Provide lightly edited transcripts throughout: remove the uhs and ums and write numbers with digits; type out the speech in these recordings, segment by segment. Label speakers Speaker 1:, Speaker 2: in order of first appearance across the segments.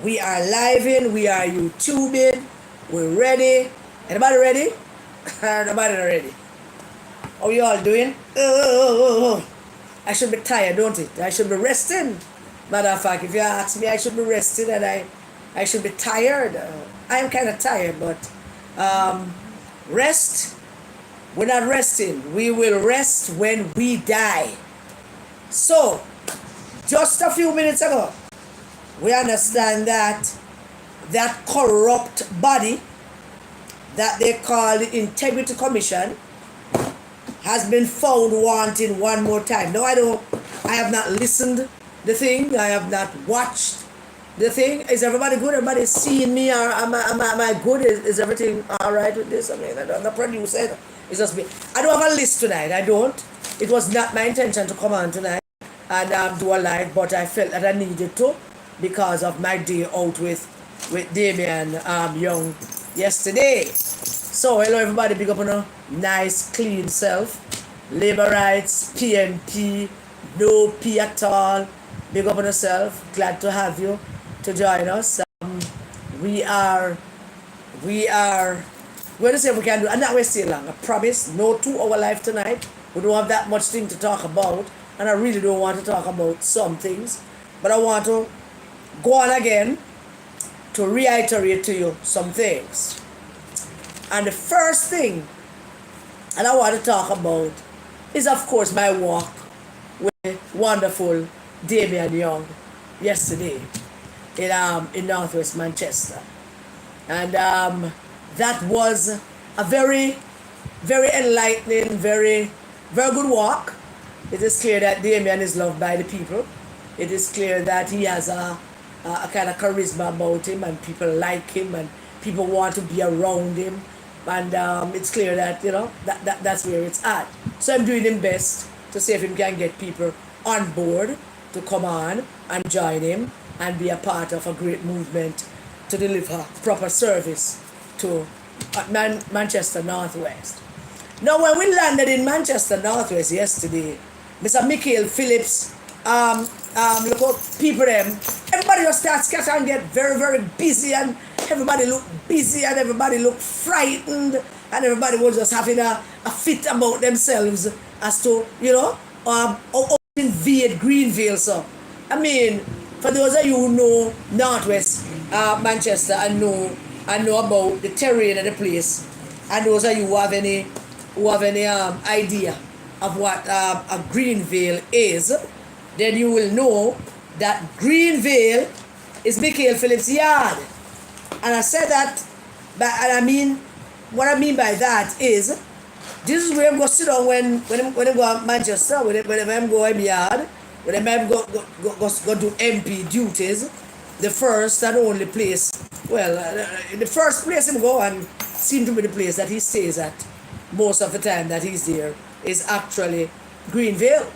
Speaker 1: We are living, we are YouTubing, we're ready. Anybody ready? Nobody ready. How you all doing? I should be tired, don't it? I should be resting. Matter of fact, if you ask me, I should be resting and I should be tired. I am kind of tired, but rest, we're not resting. We will rest when we die. So, just a few minutes ago, we understand that that corrupt body that they call the Integrity Commission has been found wanting one more time. No, I have not listened the thing. I have not watched the thing. Is everybody good? Everybody seeing me? Or am I good? Is everything all right with this? I mean, I'm the producer. It's just me. I don't have a list tonight. I don't. It was not my intention to come on tonight and do a live, but I felt that I needed to because of my day out with Damian Young yesterday. So hello everybody, big up on a nice clean self. Labor rights, PNP, no P at all. Big up on yourself. Glad to have you to join us. We are going to see if we can do. I'm not wasting long. I promise. No 2-hour live tonight. We don't have that much thing to talk about, and I really don't want to talk about some things, but I want to go on again to reiterate to you some things. And the first thing and I want to talk about is, of course, my walk with wonderful Damian Young yesterday in Northwest Manchester. And that was a very, very enlightening, very, very good walk. It is clear that Damian is loved by the people. It is clear that he has a kind of charisma about him, and people like him, and people want to be around him. And it's clear that, that's where it's at. So I'm doing him best to see if he can get people on board to come on and join him and be a part of a great movement to deliver proper service to Manchester Northwest. Now, when we landed in Manchester Northwest yesterday, Mr. Michael Phillips, look at people them, everybody just start scatter and get very, very busy, and everybody look busy and everybody look frightened, and everybody was just having a fit about themselves as to, how invade Greenville. So, I mean, for those of you who know Northwest Manchester and know about the terrain of the place, and those of you who have any idea of what a Greenville is, then you will know that Greenville is Michael Phillips' yard. And I said that, what I mean by that is, this is where I'm going to sit down when I go to Manchester, when I go to my yard, when I go do MP duties. The first and only place, the first place I go and seem to be the place that he stays at most of the time that he's there is actually Greenville.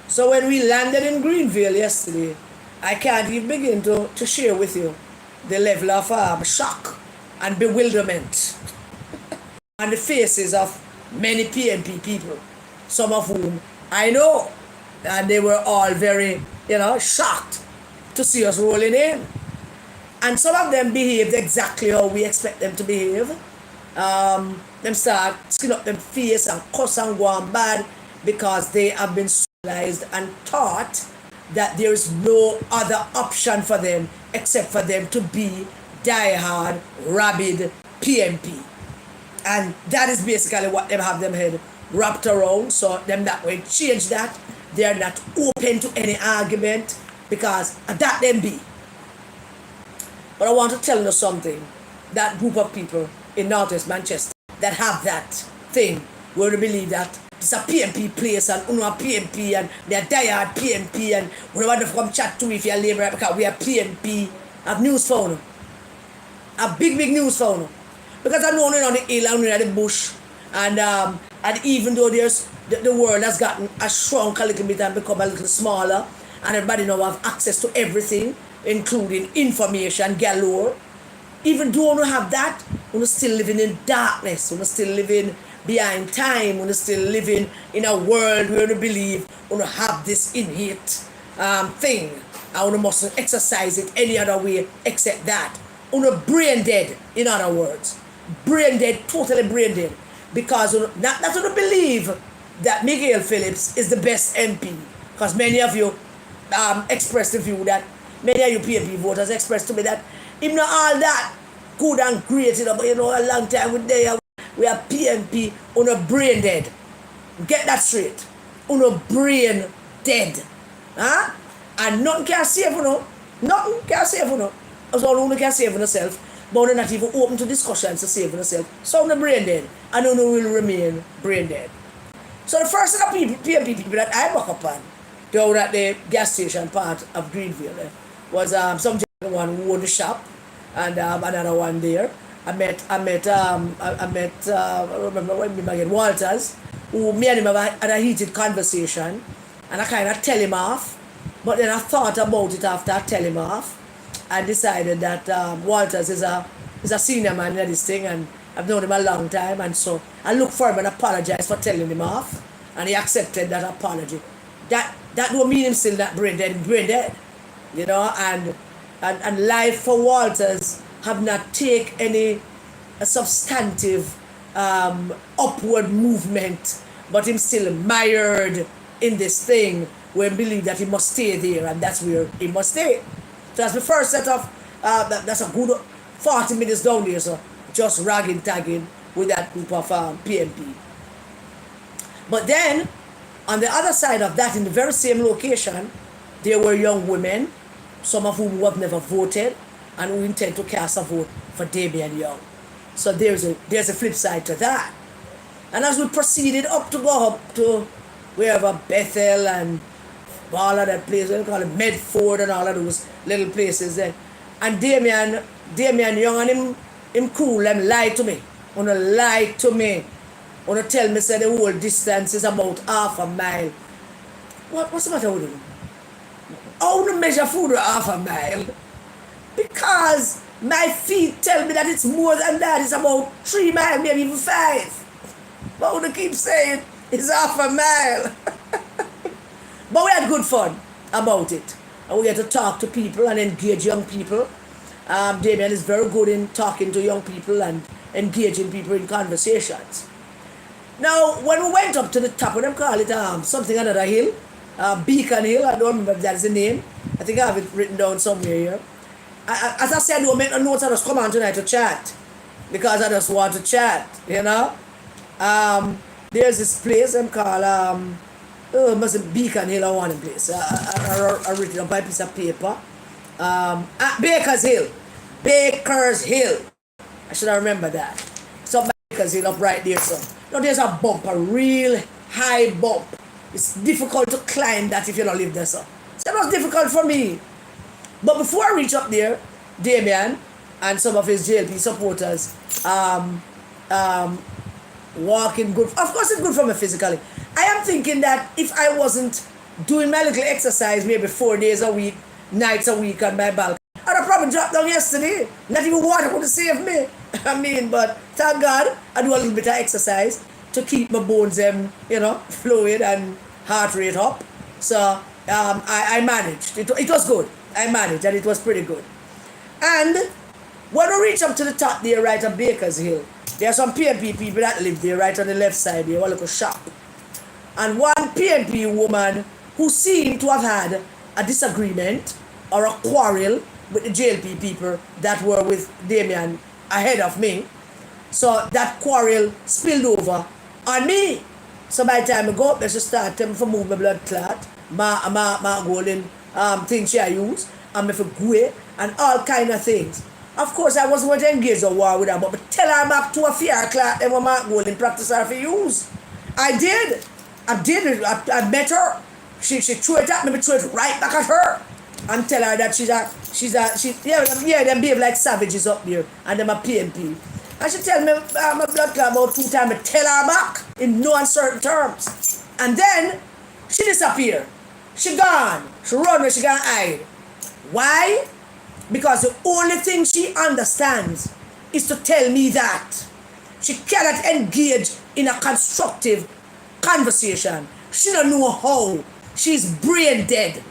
Speaker 1: So when we landed in Greenville yesterday, I can't even begin to share with you the level of shock and bewilderment on the faces of many PNP people, some of whom I know, and they were all very, shocked to see us rolling in. And some of them behaved exactly how we expect them to behave. Them start skin up them face and cuss and go on bad because they have been socialized and taught that there is no other option for them except for them to be diehard, rabid PNP. And that is basically what them have them head wrapped around. So them that way change that. They are not open to any argument because that them be. But I want to tell you something. That group of people in Northwest Manchester that have that thing where they believe that it's a PNP place and a PNP and they're diehard PNP and we want to come chat to if you're labor because we are PNP. I have news for you. A big news for you. Because I know on the hill and on the bush, and even though there's the world has gotten shrunk a little bit and become a little smaller, and everybody now have access to everything, including information galore. Even though we have that, we're still living in darkness, we're still living behind time, we're still living in a world where we believe we have this innate thing and you mustn't exercise it any other way except that. You brain dead, in other words. Brain dead, totally brain dead. Because not that you believe that Miguel Phillips is the best MP. Because many of you expressed the view that, many of you PNP voters expressed to me that him not all that good and great, but a long time we are PNP on a brain dead. Get that straight. On a brain dead. Huh? And nothing can save you. Nothing can save you. That's all you can save yourself. But you're not even open to discussions to save yourself. So you're brain dead. And you will remain brain dead. So the first set of PNP people that I walk upon down at the gas station part of Greenville was some gentleman who owned the shop, and another one there. I met I remember when we met Walters, who me and him had a heated conversation, and I kind of tell him off, but then I thought about it after I tell him off, and decided that Walters is a senior man in this thing, and I've known him a long time, and so I looked for him and apologized for telling him off, and he accepted that apology. That don't mean him still not brain dead, and life for Walters have not taken any substantive upward movement, but him still mired in this thing where he believe that he must stay there, and that's where he must stay. So that's the first set of that's a good 40 minutes down there, so just ragging tagging with that group of PNP. But then on the other side of that, in the very same location, there were young women, some of whom have never voted and who intend to cast a vote for Damian Young. So there's a flip side to that. And as we proceeded up to go up to wherever Bethel and all of that place, we call it Medford and all of those little places there. And Damian Young and him crew, them lied to me. Wanna lie to me. Wanna tell me say the whole distance is about half a mile. What's the matter with you? How do you measure food with half a mile? Because my feet tell me that it's more than that. It's about 3 miles, maybe even 5. But I keep saying it's half a mile. But we had good fun about it. And we get to talk to people and engage young people. Damian is very good in talking to young people and engaging people in conversations. Now, when we went up to the top, we call it something another hill, Beacon Hill. I don't remember if that's the name. I think I have it written down somewhere here. As I said, I don't make no notes. I just come on tonight to chat because I just want to chat. There's this place I'm called must be Beacon Hill or one place. I written up by a piece of paper. Baker's Hill. Baker's Hill. I should have remembered that. So Baker's Hill up right there. So now there's a bump, a real high bump. It's difficult to climb that if you don't live there. So it was difficult for me. But before I reach up there, Damian and some of his JLP supporters walking good. Of course it's good for me physically. I am thinking that if I wasn't doing my little exercise maybe 4 days a week, nights a week on my balcony, I'd have probably dropped down yesterday. Not even water could save me. But thank God I do a little bit of exercise to keep my bones fluid and heart rate up. So I managed. It was good. I managed and it was pretty good. And when we reach up to the top there, right on Baker's Hill, there are some PNP people that live there right on the left side there, one little shop. And one PNP woman who seemed to have had a disagreement or a quarrel with the JLP people that were with Damian ahead of me. So that quarrel spilled over on me. So by the time I go up there, she start telling me to move my blood clot, my golden things she I use, and me for go and all kind of things. Of course, I wasn't going to engage a war with her, but tell her back to a fear clot and my golden practice her for use. I did. I met her. She threw it at me, threw it right back at her. And tell her that them behave like savages up there, and them a PNP. And she tell me my blood clot about 2 times. I tell her back in no uncertain terms. And then she disappeared. She gone. She run where she gonna hide. Why? Because the only thing she understands is to tell me that. She cannot engage in a constructive conversation. She don't know how. She's brain dead.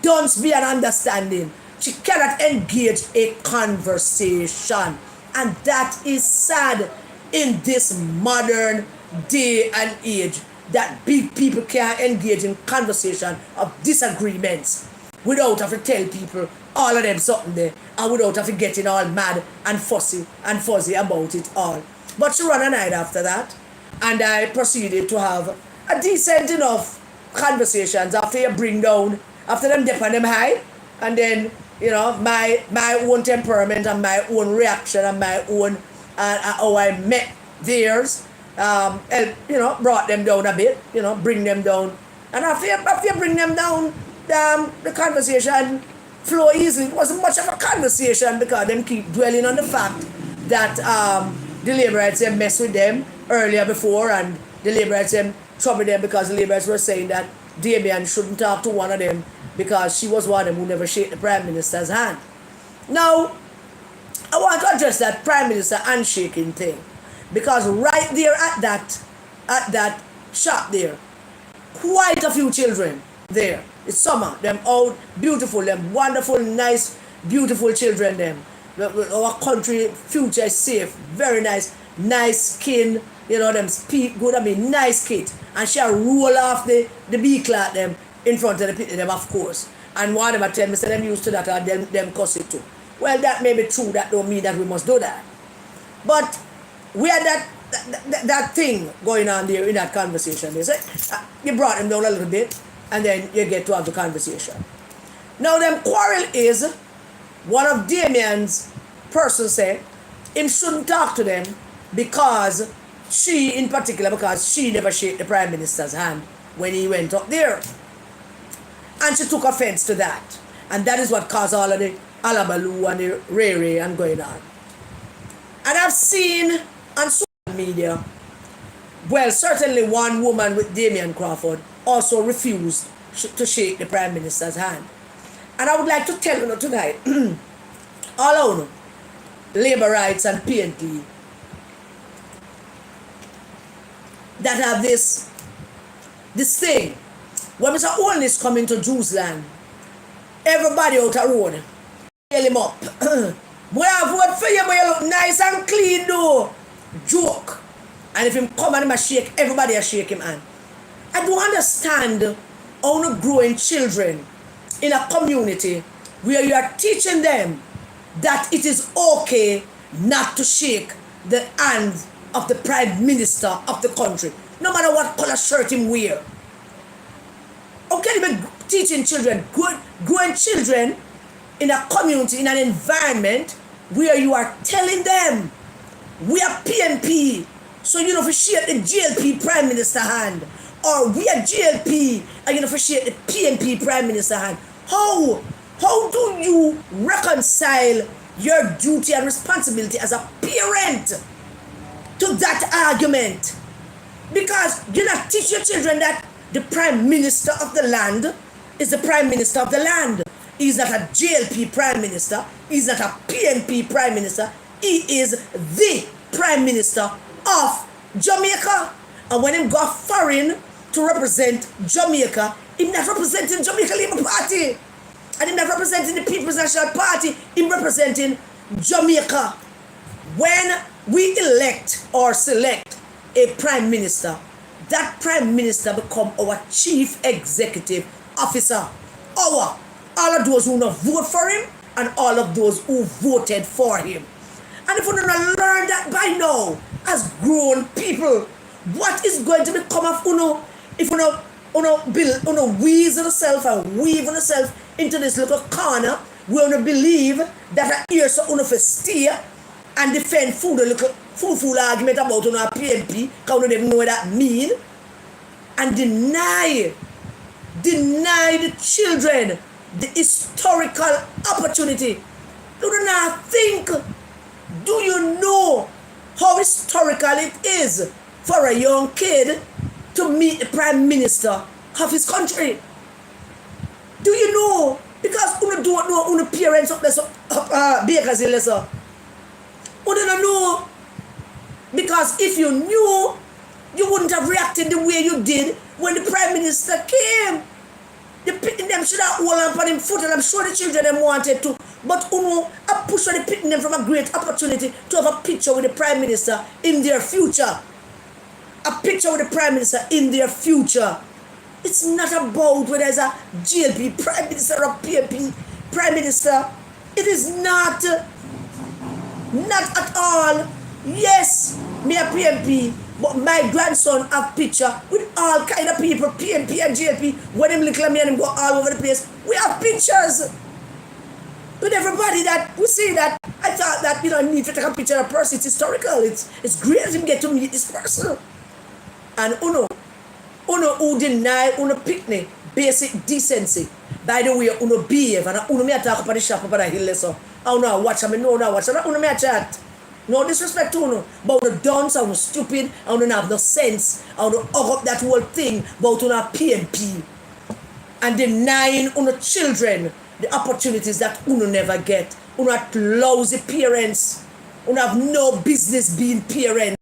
Speaker 1: don't be an understanding. She cannot engage a conversation. And that is sad in this modern day and age, that big people can't engage in conversation of disagreements without having to tell people all of them something there, and without having getting all mad and fussy and fuzzy about it all. But she ran a night after that, and I proceeded to have a decent enough conversations after you bring down, after them dip and them high, and then, you know, my own temperament and my own reaction and my own how I met theirs, you know, brought them down a bit, you know, bring them down. And after you bring them down, the conversation flow easily. It wasn't much of a conversation because them keep dwelling on the fact that the Laborites messed with them earlier before, and the Laborites troubled them because the Laborites were saying that Damion shouldn't talk to one of them because she was one of them who never shake the Prime Minister's hand. Now, I want to address that Prime Minister handshaking thing, because right there at that shop there, quite a few children there. It's summer. Them old, beautiful, them wonderful, nice, beautiful children. Them, our country future is safe. Very nice, nice skin. You know, them speak good. I mean, nice kid. And she roll off the B-clat them in front of the people, them, of course. And one of them tell me, say them used to that, and them cuss it too. Well, that may be true. That don't mean that we must do that. But we had that thing going on there in that conversation. They say, you brought them down a little bit, and then you get to have the conversation. Now, them quarrel is, one of Damian's person said, him shouldn't talk to them because she, in particular, because she never shake the Prime Minister's hand when he went up there. And she took offense to that. And that is what caused all of the alabaloo and the ray and going on. And I've seen on social media, well, certainly one woman with Damion Crawford also refused to shake the Prime Minister's hand. And I would like to tell you tonight, all of labor rights and PNP that have this thing. When Mr. Owen is coming to Jerusalem, everybody out the road, hail him up. Boy, I vote for you, boy, you look nice and clean though. Joke. And if him come and him shake, everybody will shake him hand. I don't understand how to growing children in a community where you are teaching them that it is okay not to shake the hand of the Prime Minister of the country, no matter what color shirt him wear. How can you be teaching children, growing children in a community, in an environment where you are telling them, we are PNP, so you don't shake the GLP Prime Minister hand, or we are GLP and you don't shake the PNP Prime Minister hand? How do you reconcile your duty and responsibility as a parent to that argument? Because you not teach your children that the Prime Minister of the land is the Prime Minister of the land. He's not a GLP Prime Minister. He's not a PNP Prime Minister. He is the Prime Minister of Jamaica. And when him go foreign to represent Jamaica, he's not representing Jamaica Labour Party. And he's not representing the People's National Party. He's representing Jamaica. When we elect or select a Prime Minister, that Prime Minister become our Chief Executive Officer. All of those who not vote for him and all of those who voted for him. And if we don't learn that by now, as grown people, what is going to become of Uno if Uno weasel yourself and weave yourself into this little corner where Uno believe that a ear so Uno for stay and defend food a little full argument about Uno PNP, because Uno don't know what that mean, and deny the children the historical opportunity. Do you not think? Do you know how historical it is for a young kid to meet the Prime Minister of his country? Do you know? Because you don't know your parents up there, Bakers Hill, sir. You don't know. Because if you knew, you wouldn't have reacted the way you did when the Prime Minister came. The pitting them should have hold on him foot, and I'm sure the children them wanted to. But I push on the pitting them from a great opportunity to have a picture with the Prime Minister in their future. A picture with the Prime Minister in their future. It's not about whether it's a GLP Prime Minister or PMP Prime Minister. It is not. Not at all. Yes, me a PMP, but my grandson have picture with all kind of people, PMP and GLP. When them little me and them go all over the place, we have pictures with everybody that we see that. I thought that I need to take a picture of a person. It's historical. It's great to get to meet this person. And uno who deny uno picnic basic decency. By the way, uno behave and uno me attack up on the shop up on the hill so. I don't watch them, no watch them. Uno me a chat. No disrespect to uno, but uno dunce, uno stupid, and uno have no sense. Uno hug up that whole thing about uno PMP and denying uno children the opportunities that uno never get. Uno have lousy parents. Uno have no business being parents.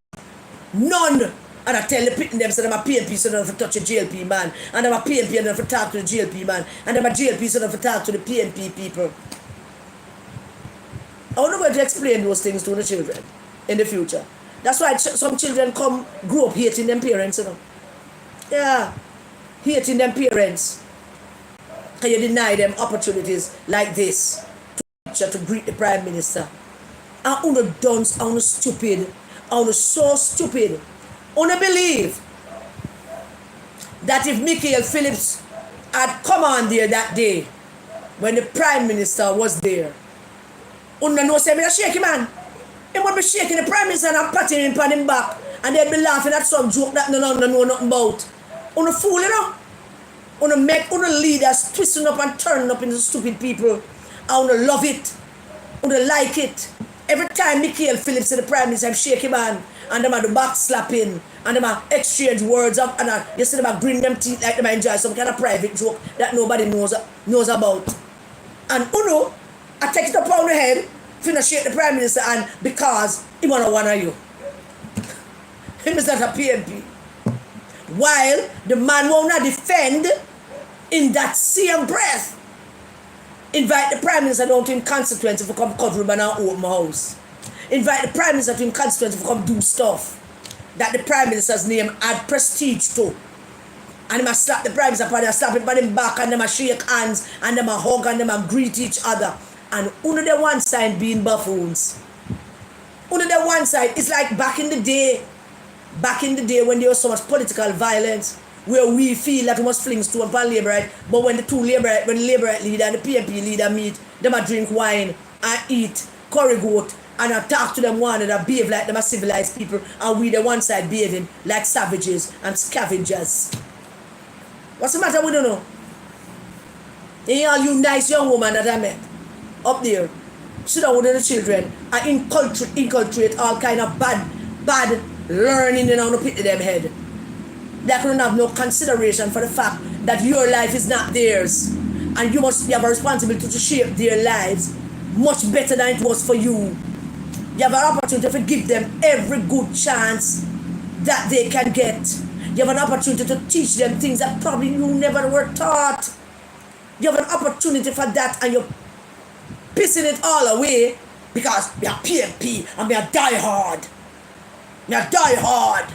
Speaker 1: None. And I tell the pitting them, so I'm a PMP, so they don't have to touch a GLP man. And I'm a PMP, and they don't have to talk to the GLP man. And I'm a GLP, so they don't have to talk to the PMP people. I don't know where to explain those things to the children in the future. That's why some children grow up hating them parents, Yeah, hating them parents. And you deny them opportunities like this to greet the Prime Minister. And uno dunce, uno stupid, uno so stupid. Uno believe that if Michael Phillips had come on there that day when the Prime Minister was there, uno know say me a shaky man. He would be shaking the Prime Minister and patting him on him back, and they'd be laughing at some joke that no know nothing about. Uno fool, Uno make uno leaders twisting up and turning up into stupid people. And uno love it. Uno like it. Every time Michael Phillips and the Prime Minister, I'm shaky man, and them are the back slapping, and them are exchange words up, and you see them are grin them teeth like them enjoy some kind of private joke that nobody knows about. And uno, I take it upon the head, finna shake the Prime Minister, and because he wanna one of you. Him is not a PMP. While the man wanna defend in that same breath. Invite the Prime Minister down to him constituency to come cover him and open my house. Invite the Prime Minister to him constituency to come do stuff that the Prime Minister's name add prestige to. And they must slap the Prime Minister and slap him on him back, and they must shake hands, and they must hug, and they must greet each other. And under the one side being buffoons. Under the one side, it's like back in the day when there was so much political violence, where we feel that we must fling stone upon Labour right, but when the Labour right leader and the PMP leader meet, they must drink wine and eat curry goat and talk to them one another, behave like them as civilized people, and we the one side behaving like savages and scavengers. What's the matter with you know? And all you nice young woman that I met up there, sit down with the children and inculturate all kind of bad learning in on the pit of them head. They couldn't have no consideration for the fact that your life is not theirs, and you have a responsibility to shape their lives much better than it was for you. You have an opportunity to give them every good chance that they can get. You have an opportunity to teach them things that probably you never were taught. You have an opportunity for that, and you're pissing it all away because we are PMP and we are die hard. We are die hard.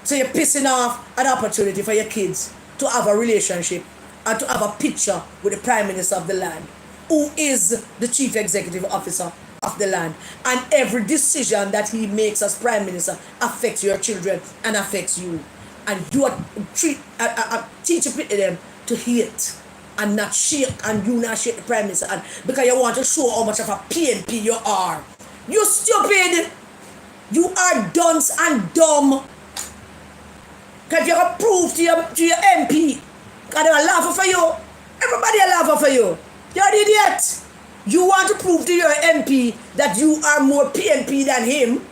Speaker 1: So you're pissing off an opportunity for your kids to have a relationship and to have a picture with the Prime Minister of the land, who is the Chief Executive Officer of the land. And every decision that he makes as Prime Minister affects your children and affects you. And you are teach them to hate and not shake, and you not shake the Prime Minister, and because you want to show how much of a PNP you are. You stupid! You are dunce and dumb. Because you have proof to your MP. Because they are laughing for you. Everybody are laughing for you. You're an idiot. You want to prove to your MP that you are more PNP than him.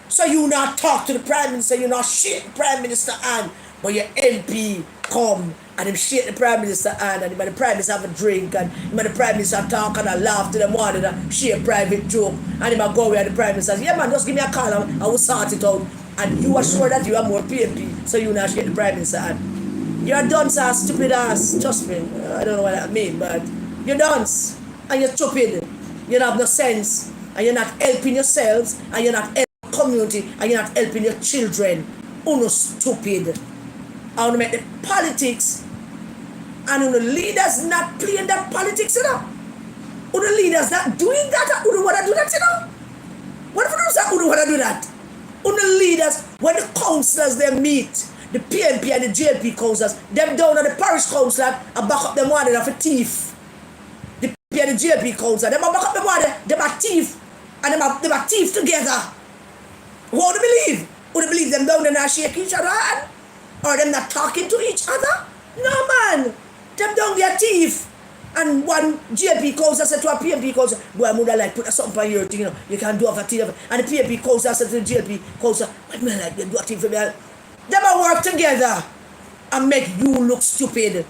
Speaker 1: So you not talk to the Prime Minister. You not shake the Prime Minister hand. But your MP come and him shake the Prime Minister hand, and the Prime Minister have a drink, and the Prime Minister talk and laugh to them one and share private joke, and him go away and the Prime Minister says, yeah man, just give me a call and I will sort it out. And you are sure that you are more PMP, so you not shake the Prime Minister hand. You're a dunce ass, stupid ass. Trust me. I don't know what that means, but you're dunce and you're stupid. You don't have no sense, and you're not helping yourselves, and you're not helping the community, and you're not helping your children. Uno stupid. I want to make the politics and the leaders not playing that politics, you know. The leaders not doing that, who want to do that, you know. What if who want to do that? The leaders, when the councillors they meet, the PNP and the JLP councillors, them down at the parish councillor and back up them one of a thief. The PNP and the JLP councillor, them back up them one, them are thief, and them are thief together. Who would believe? Would believe them down and not shake each other hand? Or them not talking to each other? No man. Them down they are thief. And one JLP councillor said to a PNP councillor, boy, I would like put something on your thing, you know, you can do a thing. And the PNP councillor said to the JLP councillor, what man like them do a thing for me? Them a work together and make you look stupid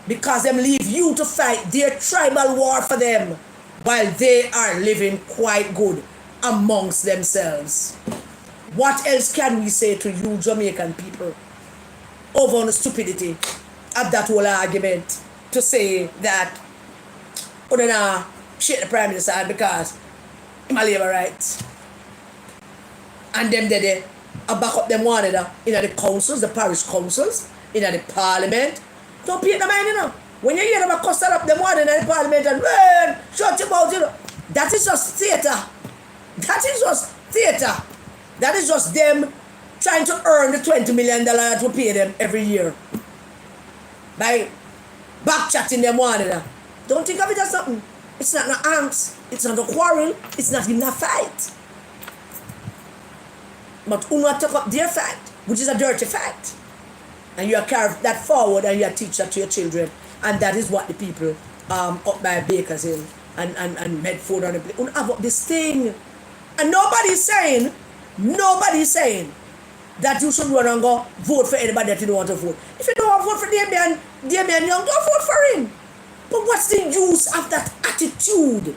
Speaker 1: because them leave you to fight their tribal war for them while they are living quite good amongst themselves. What else can we say to you Jamaican people over on the stupidity of that whole argument to say that we're gonna shake the Prime Minister because I'm a labor rights and them they back up them one another in the councils, the parish councils, in the parliament. Don't pay the mind, you know. When you hear them cussing up them one in the parliament and shut your mouth, you know. That is just theatre. That is just theatre. That is just them trying to earn the $20 million that we pay them every year by back-chatting them one another. Don't think of it as something. It's not no angst. It's not a quarrel. It's not even a fight. But you not talk up their fact, which is a dirty fact. And you carry that forward and you teach that to your children. And that is what the people up by Bakers Hill and Medford on the place. You have up this thing. And nobody's saying that you should run and go vote for anybody that you don't want to vote. If you don't want to vote for Damian Young, don't vote for him. But what's the use of that attitude,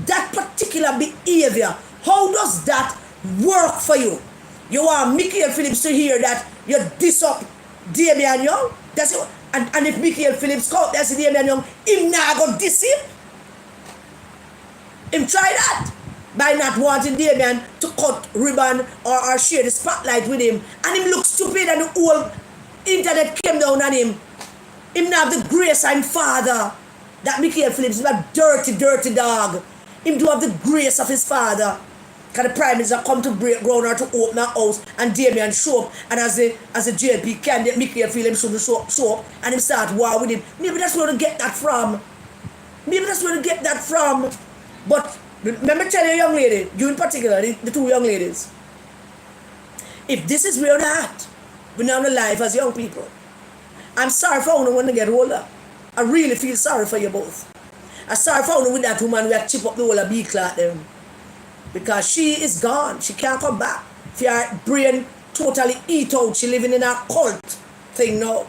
Speaker 1: that particular behavior? How does that work for you? You want Michael Phillips to hear that you diss up Damian Young? That's it. And if Michael Phillips come, that's Damian Young, him not go diss him? Him try that by not wanting Damian to cut ribbon or share the spotlight with him. And him look stupid and the whole internet came down on him. Him not have the grace and father that Michael Phillips is a dirty, dirty dog. Him do have the grace of his father. Because the Prime Minister come to break ground or to open a house and Damian show up, and as a JLP candidate, Michael Phillips should show up and him start war with him. Maybe that's where to get that from. But remember tell you young lady, you in particular, the two young ladies, if this is where they're at, we're now alive as young people, I'm sorry for you when they get older. I really feel sorry for you both. I'm sorry for you with that woman who have chip up the whole of B-clot them. Because she is gone. She can't come back. Her brain totally eat out. She living in a cult thing now.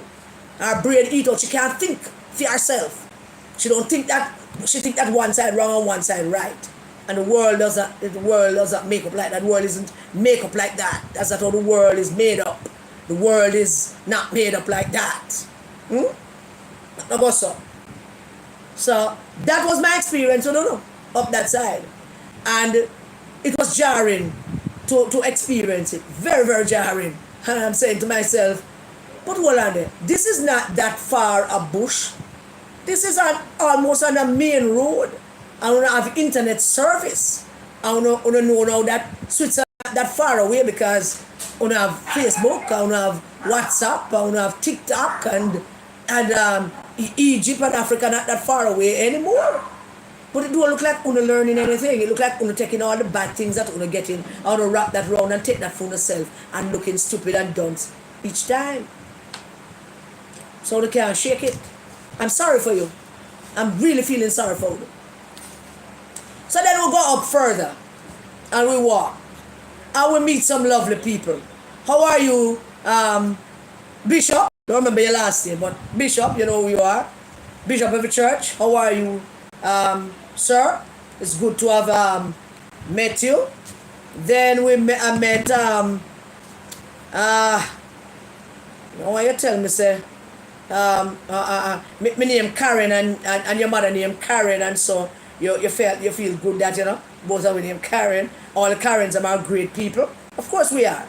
Speaker 1: Her brain eat out. She can't think for herself. She don't think that. She think that one side wrong and one side right. And the world doesn't make up like that. The world isn't make up like that. That's not how the world is made up. The world is not made up like that. Not so. So that was my experience, up that side. And it was jarring to experience it. Very, very jarring. And I'm saying to myself, but hold on there. This is not that far a bush. This is almost on a main road. I want to have internet service. I want to know now that Switzerland not that far away because I want to have Facebook, I want to have WhatsApp, I want to have TikTok, and Egypt and Africa not that far away anymore. But it don't look like you're learning anything. It look like you're taking all the bad things that you're getting, how to wrap that round and take that for yourself and looking stupid and dunce each time. So they can't shake it. I'm sorry for you. I'm really feeling sorry for you. So then we'll go up further and we walk. And we meet some lovely people. How are you, Bishop? Don't remember your last name, but Bishop, you know who you are. Bishop of the church. How are you? Sir, it's good to have met you. Then I met you know what you tell me, say me name Karen and your mother name Karen, and so you feel good that both of we name Karen. All the Karens are great people. Of course we are.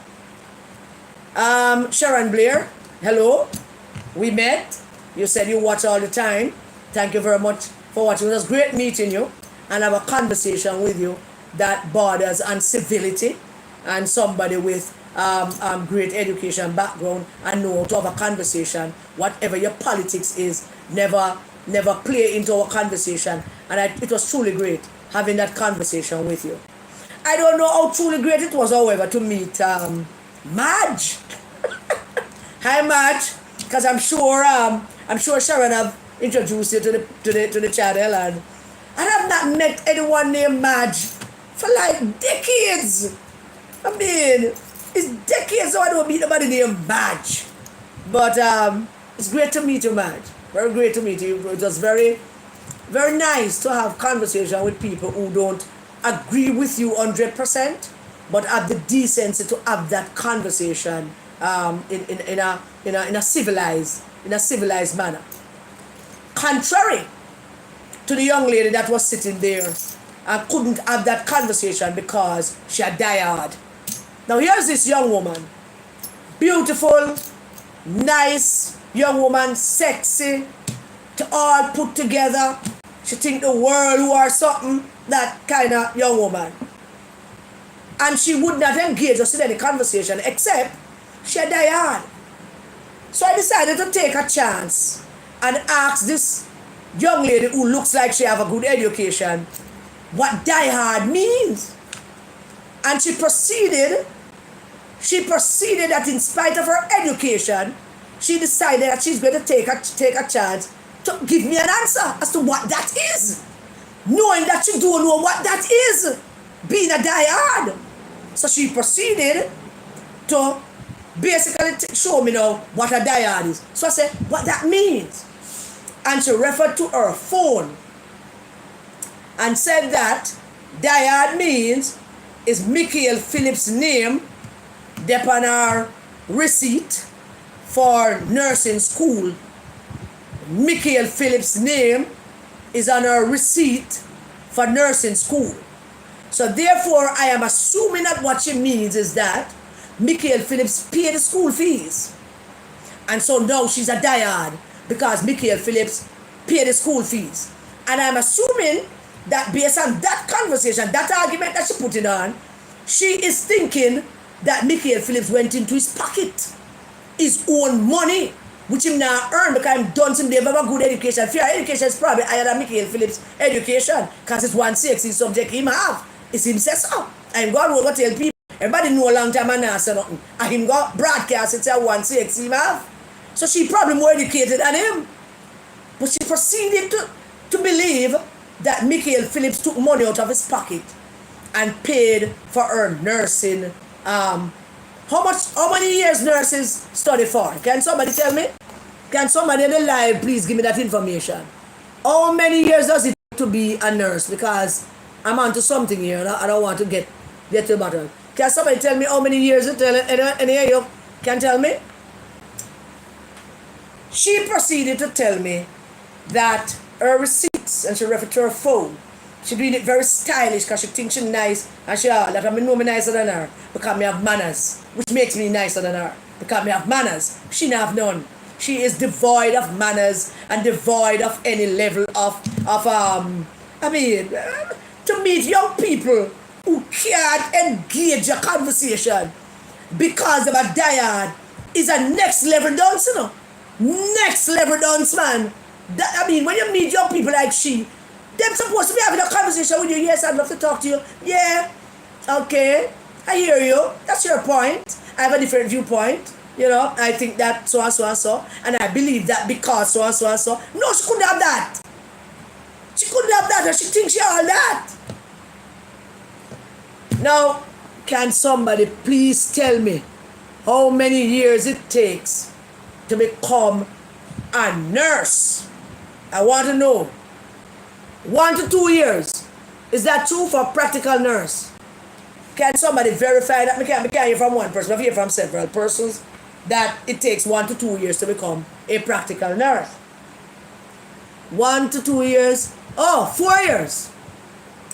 Speaker 1: Sharon Blair, hello. We met. You said you watch all the time. Thank you very much for watching. It was great meeting you and have a conversation with you that borders on civility, and somebody with great education background and know to have a conversation. Whatever your politics is, never play into our conversation. And it was truly great having that conversation with you. I don't know how truly great it was, however, to meet Madge. Hi, Madge, because I'm sure Sharon have introduced you to the channel, and I have not met anyone named Madge for like decades. I mean, it's decades so I don't meet nobody named Madge. But it's great to meet you, Madge. Very great to meet you. It was very, very nice to have conversation with people who don't agree with you 100%, but have the decency to have that conversation in a civilized manner. Contrary to the young lady that was sitting there and couldn't have that conversation because she had died. Now here's this young woman, beautiful, nice young woman, sexy, to all put together. She think the world who are something, that kind of young woman. And she would not engage us in any conversation except she had died. So I decided to take a chance and ask this young lady who looks like she have a good education what die hard means. And she proceeded that in spite of her education, she decided that she's going to take a chance to give me an answer as to what that is, knowing that she don't know what that is, being a diehard. So she proceeded to basically show me now what a diehard is. So I said, what that means? And she referred to her phone and said that diehard means is Michael Phillips' name upon our receipt for nursing school. Michael Phillips' name is on our receipt for nursing school. So therefore, I am assuming that what she means is that Michael Phillips paid the school fees. And so now she's a diehard because Michael Phillips paid the school fees. And I'm assuming that based on that conversation, that argument that she put it on, she is thinking that Michael Phillips went into his pocket, his own money, which him now earn because I'm done him they have a good education. Fair education is probably higher than Michael Phillips' education because it's 160 subject him have. It's him says so. I'm going to go tell people, everybody know a long time and not say nothing. And him go broadcast it's a 160 him have. So she probably more educated than him. But she proceeded to believe that Michael Phillips took money out of his pocket and paid for her nursing. How many years nurses study for? Can somebody tell me? Can somebody in the live please give me that information? How many years does it take to be a nurse? Because I'm onto something here and I don't want to get to the bottom. Can somebody tell me how many years it tell? Any of you can tell me? She proceeded to tell me that her receipts, and she referred to her phone. She doing it very stylish because she thinks she's nice, and she that I know me nicer than her because me have manners, which makes me nicer than her because me have manners. She not have none. She is devoid of manners and devoid of any level of to meet young people who can't engage a conversation because of a diehard is a next level dance, you know. Next level dance, man. When you meet young people like she, they're supposed to be having a conversation with you. Yes, I'd love to talk to you. Yeah, okay, I hear you. That's your point. I have a different viewpoint. You know, I think that so and so and so, and I believe that because so and so and so. No, she couldn't have that. She couldn't have that, and she thinks she all that. Now, can somebody please tell me how many years it takes to become a nurse? I want to know. 1 to 2 years. Is that true for a practical nurse? Can somebody verify that? I can't hear from one person. I hear from several persons. that it takes 1 to 2 years to become a practical nurse. 1 to 2 years. Oh, 4 years.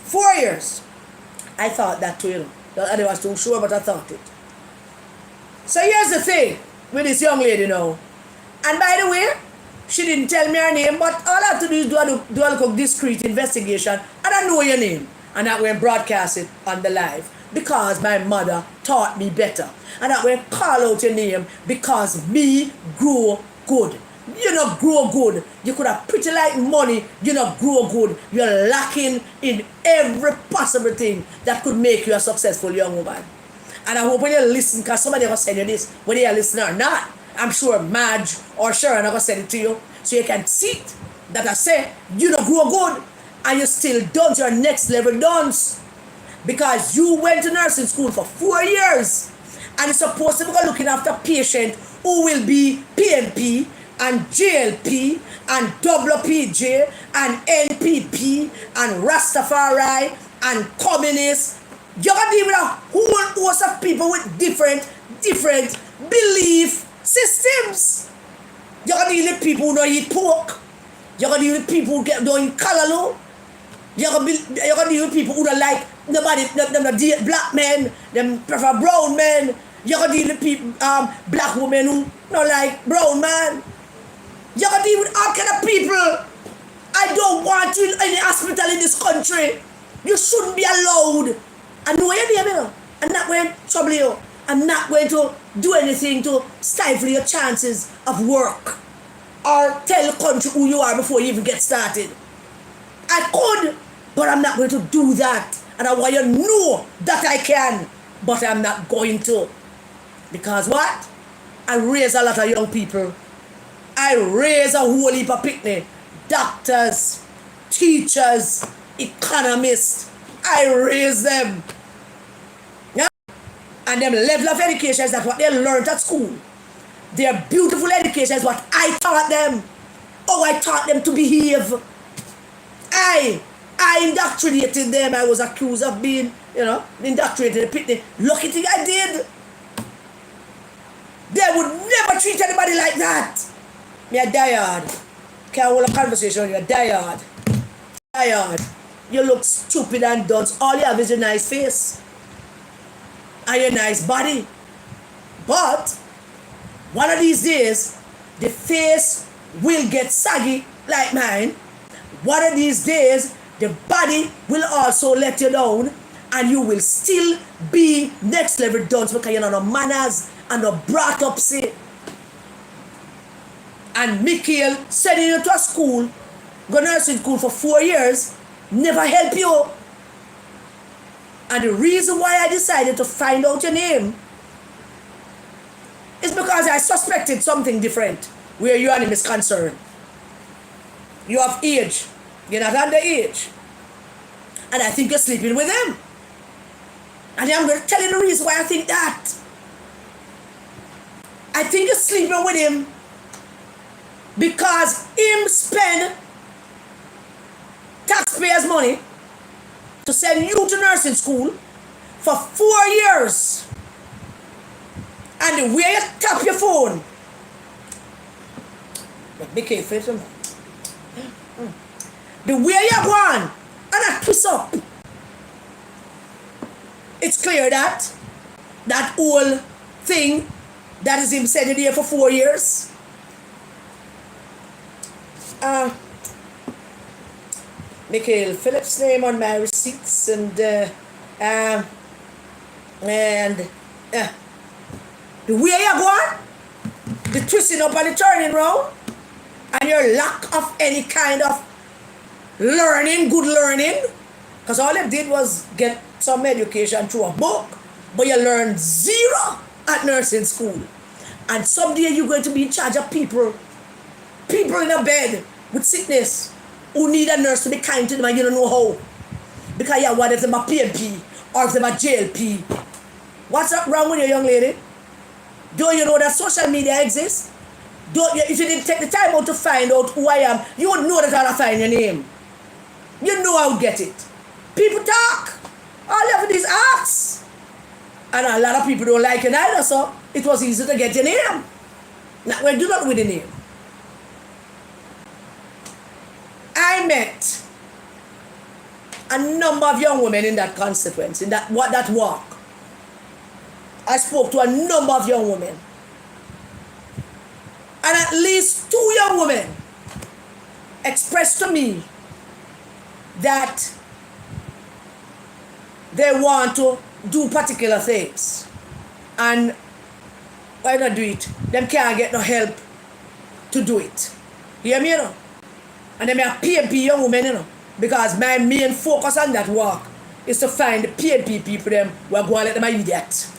Speaker 1: 4 years. I thought that too, you know. I was too sure, but I thought it. So here's the thing with this young lady now. And by the way, she didn't tell me her name, but all I have to do is do a little discreet investigation, and I know your name. And that way broadcast it on the live. Because my mother taught me better. And that way call out your name because me grow good. You not grow good. You could have pretty like money. You not grow good. You're lacking in every possible thing that could make you a successful young woman. And I hope when you listen, because somebody will send you this, whether you listen or not, I'm sure Madge or Sharon are going to send it to you. So you can see it, that I say, you not grow good. And you still don't your next level dance. Because you went to nursing school for 4 years. And you're supposed to be looking after patients who will be PMP and JLP and WPJ and NPP and Rastafari and communists. You're going to deal with a whole host of people with different belief systems. You're going to deal with people who don't eat pork. You're going to deal with people who don't eat callaloo. You're going to deal with people who don't like nobody, them date black men, them prefer brown men. You're going to deal with people, black women who don't like brown man. You're going to deal with all kind of people. I don't want you in any hospital in this country. You shouldn't be allowed. I know your name, you know. I'm not going to trouble you. I'm not going to do anything to stifle your chances of work or tell the country who you are before you even get started. I could, but I'm not going to do that. And I want you to know that I can, but I'm not going to. Because what? I raise a lot of young people. I raise a whole heap of picnic. Doctors, teachers, economists. I raise them. Yeah? And them level of education is that what they learned at school. Their beautiful education is what I taught them. Oh, I taught them to behave. I indoctrinated them. I was accused of being, indoctrinated. Lucky thing I did. They would never treat anybody like that. Me a diehard. Can't hold a conversation with you. Diehard. Diehard. You look stupid and dunce. All you have is a nice face. And your nice body. But one of these days, the face will get saggy like mine. One of these days, the body will also let you down, and you will still be next level dunce because you're not no manners and no brought up say. And Mikhail sending you to a school, go nursing school for 4 years, never help you. And the reason why I decided to find out your name is because I suspected something different where your name is concerned. You have age. You're not underage. And I think you're sleeping with him. And I'm going to tell you the reason why I think that. I think you're sleeping with him because him spend taxpayers' money to send you to nursing school for 4 years. And the way you tap your phone, be careful. The way you go on and I twist up, it's clear that whole thing that is him sending here for 4 years. Mikhail Phillips' name on my receipts and the way you go on, the twisting up and the turning round, and your lack of any kind of learning, good learning, because all you did was get some education through a book, but you learned zero at nursing school. And someday you're going to be in charge of people in a bed with sickness who need a nurse to be kind to them and you don't know how. Because you want them a PMP or if them a JLP. What's up wrong with you, young lady? Don't you know that social media exists? If you didn't take the time out to find out who I am, you would know that I'll find your name. You know I would get it. People talk. All of these acts. And a lot of people don't like it either, so it was easy to get your name. Now, we do not with the name. I met a number of young women in that constituency, in that walk. I spoke to a number of young women. And at least 2 young women expressed to me that they want to do particular things. And why not do it? Them can't get no help to do it. You hear me, you know? And them are PNP young women, you know? Because my main focus on that walk is to find the PNP people them who are going to let them idiot.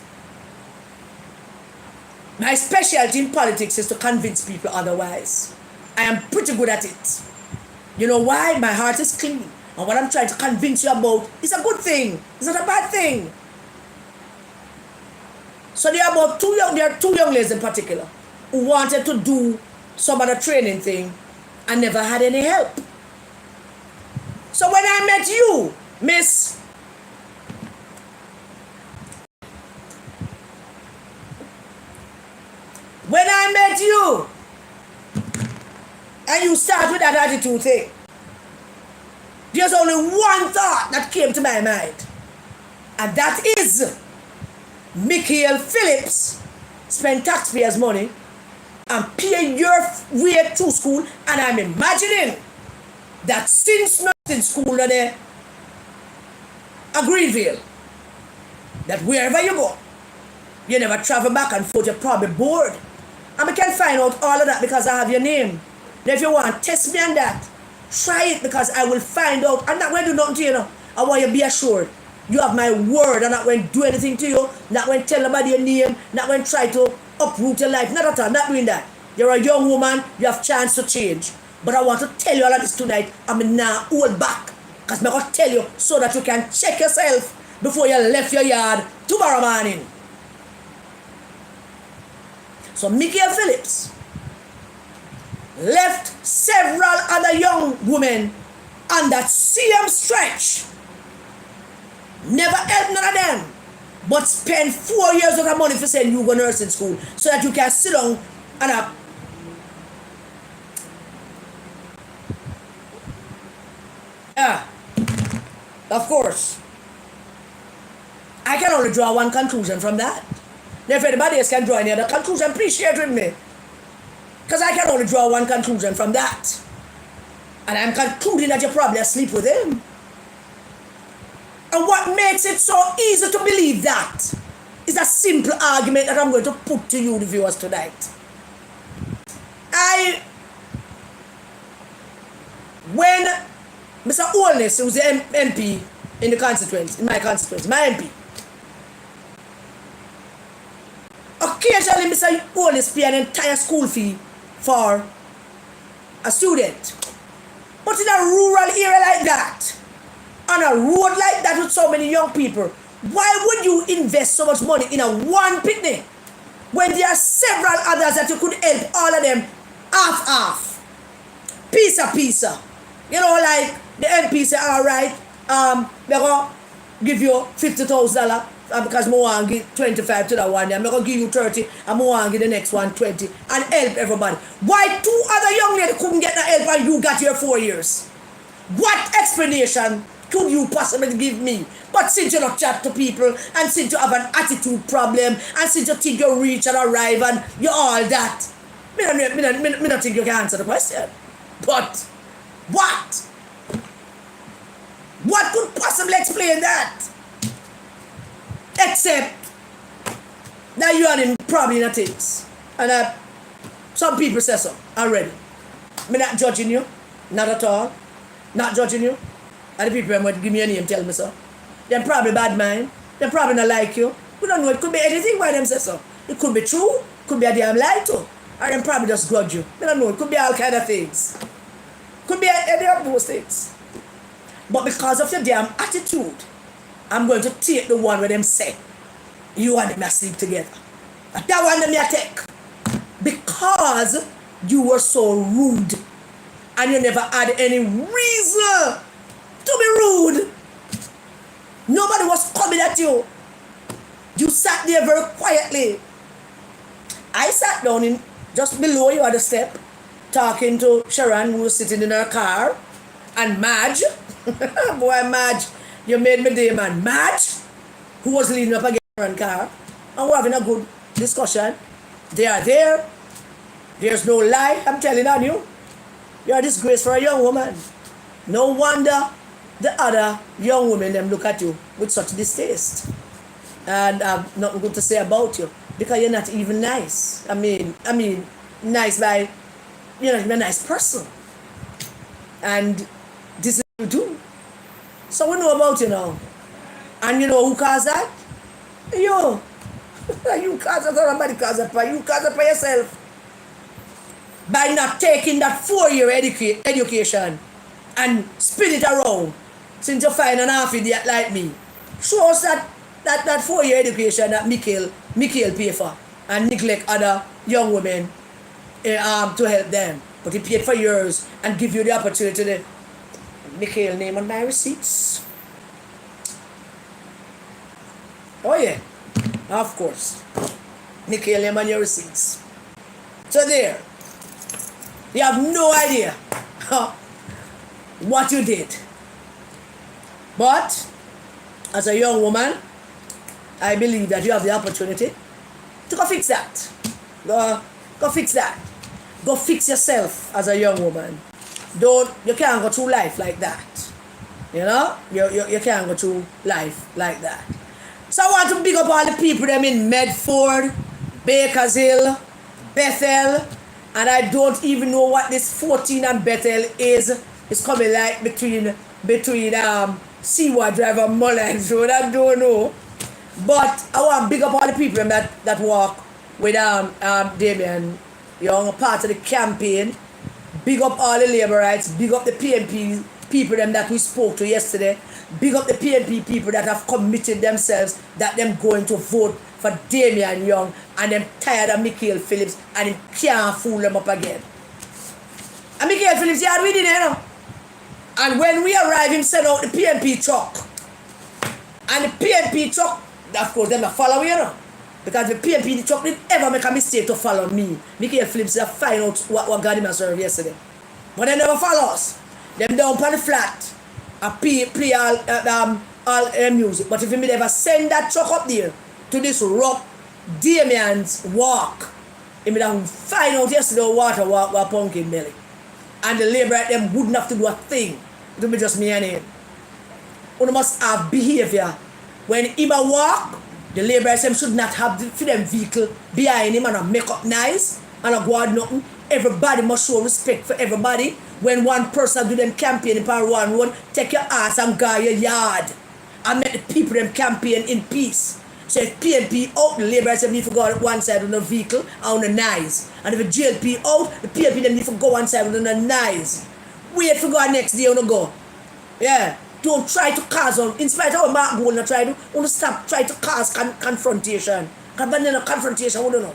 Speaker 1: My specialty in politics is to convince people otherwise. I am pretty good at it. You know why? My heart is clean. And what I'm trying to convince you about is a good thing. It's not a bad thing. So there are 2 young ladies in particular who wanted to do some of the training thing and never had any help. So when I met you, Miss, when I met you, and you start with that attitude thing, there's only one thought that came to my mind, and that is Michael Phillips spend taxpayers' money and pay your way through school, and I'm imagining that since nothing school there at Greenville, that wherever you go, you never travel back and forth, you're probably bored. And I can find out all of that because I have your name. Now if you want to test me on that, try it because I will find out. I'm not going to do nothing to you, know. I want you to be assured. You have my word. I'm not going to do anything to you. Not going to tell nobody your name. Not going to try to uproot your life. Not at all. I'm not doing that. You're a young woman. You have chance to change. But I want to tell you all of this tonight. I'm not hold back. Because I'm going to tell you so that you can check yourself before you left your yard tomorrow morning. So Michael Phillips left several other young women on that same stretch. Never helped none of them, but spend 4 years of that money for saying you go nursing school so that you can sit down and of course, I can only draw one conclusion from that. Now, if anybody else can draw any other conclusion, please share it with me. Because I can only draw one conclusion from that. And I'm concluding that you're probably asleep with him. And what makes it so easy to believe that is a simple argument that I'm going to put to you, the viewers, tonight. When Mr. Holness, who's the MP in the constituency, in my constituency, my MP, occasionally Mr. Holness pay an entire school fee for a student. But in a rural area like that, on a road like that with so many young people, why would you invest so much money in a one picnic when there are several others that you could help all of them half, piece? You know, like the MP say, all right, they're going to give you $50,000 because I want to give 25 to that one. I'm going to give you 30 and I want to give the next one 20 and help everybody. Why 2 other young ladies couldn't get the help and you got your 4 years? What explanation could you possibly give me? But since you don't chat to people and since you have an attitude problem and since you think you reach and arrive and you all that, me don't think you can answer the question. But what? What could possibly explain that? Except that you are in probably not things. And some people say so already. I'm not judging you. Not at all. Not judging you. And the people who give me a name tell me so. They're probably bad mind. They probably not like you. We don't know. It could be anything why them say so. It could be true. It could be a damn lie too. Or them probably just grudge you. We don't know. It could be all kind of things. Could be any of those things. But because of your damn attitude, I'm going to take the one where them say, you and them are sleep together. And that one them I take. Because you were so rude. And you never had any reason to be rude. Nobody was coming at you. You sat sat there very quietly. I sat down in just below you at the step, talking to Sharon, who was sitting in her car, and Madge. Boy, Madge, you made me day, man. Madge, who was leading up against her car, and we're having a good discussion. They are there. There's no lie, I'm telling on you. You're a disgrace for a young woman. No wonder the other young women them look at you with such distaste. And I've nothing good to say about you. Because you're not even nice. I mean, nice by, you're not even a nice person. And this is what you do. So we know about you now. And you know who caused that? You. You caused that, or somebody caused that. You caused that by yourself. By not taking that 4-year education and spin it around since you find an half idiot like me. Show us that 4-year education that Mikhail paid for and neglect other young women to help them. But he paid for yours and give you the opportunity to Mikhail name on my receipts. Oh yeah, of course. Mikhail name on your receipts. So there. You have no idea what you did. But as a young woman, I believe that you have the opportunity to go fix that. Go fix that. Go fix yourself as a young woman. You can't go through life like that. You know? You can't go through life like that. So I want to big up all the people them in Medford, Bakershill, Bethel, and I don't even know what this 14 and Bethel is. It's coming like between Seaward Drive and Mullins Road. I don't know. But I want to big up all the people that walk with Damian Young, part of the campaign. Big up all the labor rights. Big up the PNP people them that we spoke to yesterday. Big up the PNP people that have committed themselves that them going to vote for Damian Young, and them tired of Mikhail Phillips, and him can't fool them up again. And Mikhail Phillips, yeah, we did it, you know. And when we arrive, him send out the PNP truck. And the PNP truck, of course, them follow you, you know. Because the PNP truck didn't ever make a mistake to follow me. Mikhail Phillips find out what got him a serve yesterday. But they never follow us. Them down on the flat and play all music. But if you ever send that truck up there to this rock Damian's walk, he would have find out yesterday water walk with pumpkin belly. And the labor at them wouldn't have to do a thing. It would be just me and him. You must have behavior. When he walk, the laborers should not have for them vehicle behind him and make up nice and go out nothing. Everybody must show respect for everybody. When one person do them campaign in part one road, take your ass and guard your yard and make the people them campaign in peace. So if PNP out, the laborers need to go on one side on the vehicle and on the nice. And if the JLP out, the PNP them need to go one side on the nice. Wait for go next day on the go. Yeah. Don't try to cause on, in spite of what Mark Gold try to stop try to cause confrontation. Because when there's confrontation, we don't know.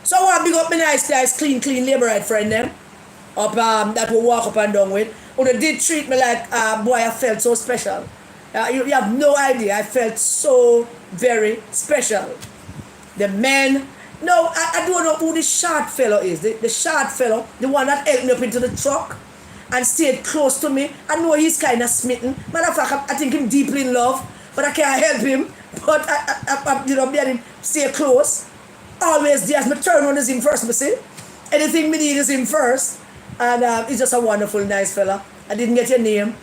Speaker 1: So I want to big up my nice, clean laborite friend them. Up that we walk up and down with. Who they did treat me like boy, I felt so special. You have no idea. I felt so very special. The men. No, I don't know who the short fellow is. The short fellow, the one that helped me up into the truck and stayed close to me. I know he's kind of smitten. Matter of fact, I think him deeply in love, but I can't help him. But I let him stay close. Always there. As me turn on is him first, me see. Anything me need is him first. And he's just a wonderful, nice fella. I didn't get your name.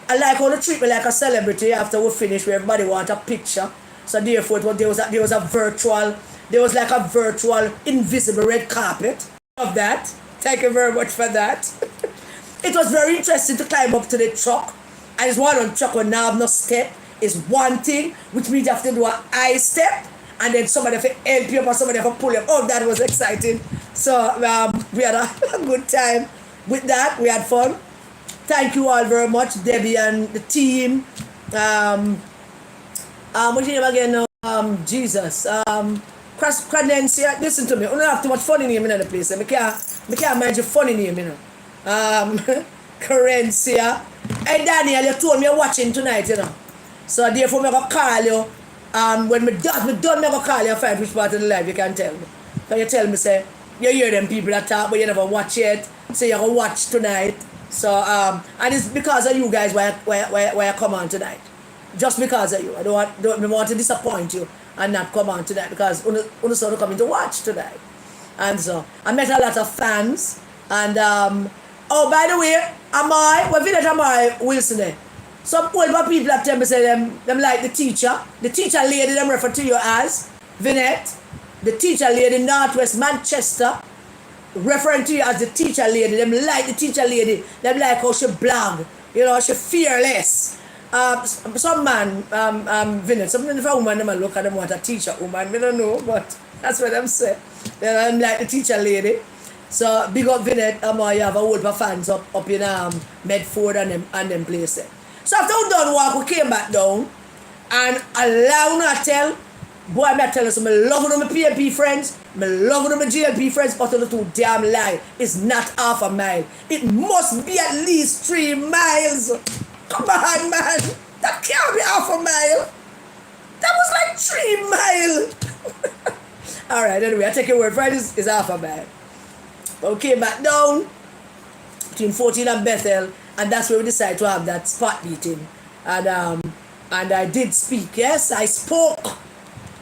Speaker 1: I like how they treat me like a celebrity after we finish, where everybody want a picture. So therefore, there was like a virtual, invisible red carpet of that. Thank you very much for that. It was very interesting to climb up to the truck. And it's one on truck when now have no step is one thing, which means you have to do an high step, and then somebody have to help you up or somebody have to pull you up. Oh, that was exciting. So we had a good time with that. We had fun. Thank you all very much, Debbie and the team. What's your name again now? Jesus. Cradencia. Listen to me. I don't have too much funny name in the place. I can't manage a funny name, you know. Carencia. Hey Daniel, you told me you're watching tonight, you know. So therefore I'm gonna call you when me done never call you and find which part of the life you can tell me. Can you tell me, say, you hear them people that talk, but you never watch it. So you're going to watch tonight. So, and it's because of you guys why I come on tonight. Just because of you. I don't want to disappoint you and not come on tonight because you sort of coming to watch tonight. And so, I met a lot of fans. And, oh, by the way, what village am I, Wilson? Some older people have tell me, say, them like the teacher. The teacher lady, them refer to you as Vinette. The teacher lady, Northwest Manchester, referring to you as the teacher lady. Them like the teacher lady. Them like how she blog. You know, she fearless. Some man, Vinette, some if a woman, them look at them what a teacher woman. I don't know, but that's what them say. Them like the teacher lady. So big up Vinette, you have a whole of fans up in Medford and them places. So after we done work, we came back down and allow me to tell, boy, I tell you, so I love them my PMP friends, I love them my GLP friends, but the two damn lie. It's not half a mile. It must be at least 3 miles. Come on, man. That can't be half a mile. That was like 3 miles. Alright, anyway, I take your word for it, it's half a mile. But we came back down between 14 and Bethel, and that's where we decided to have that spot meeting. And I did speak, yes, I spoke.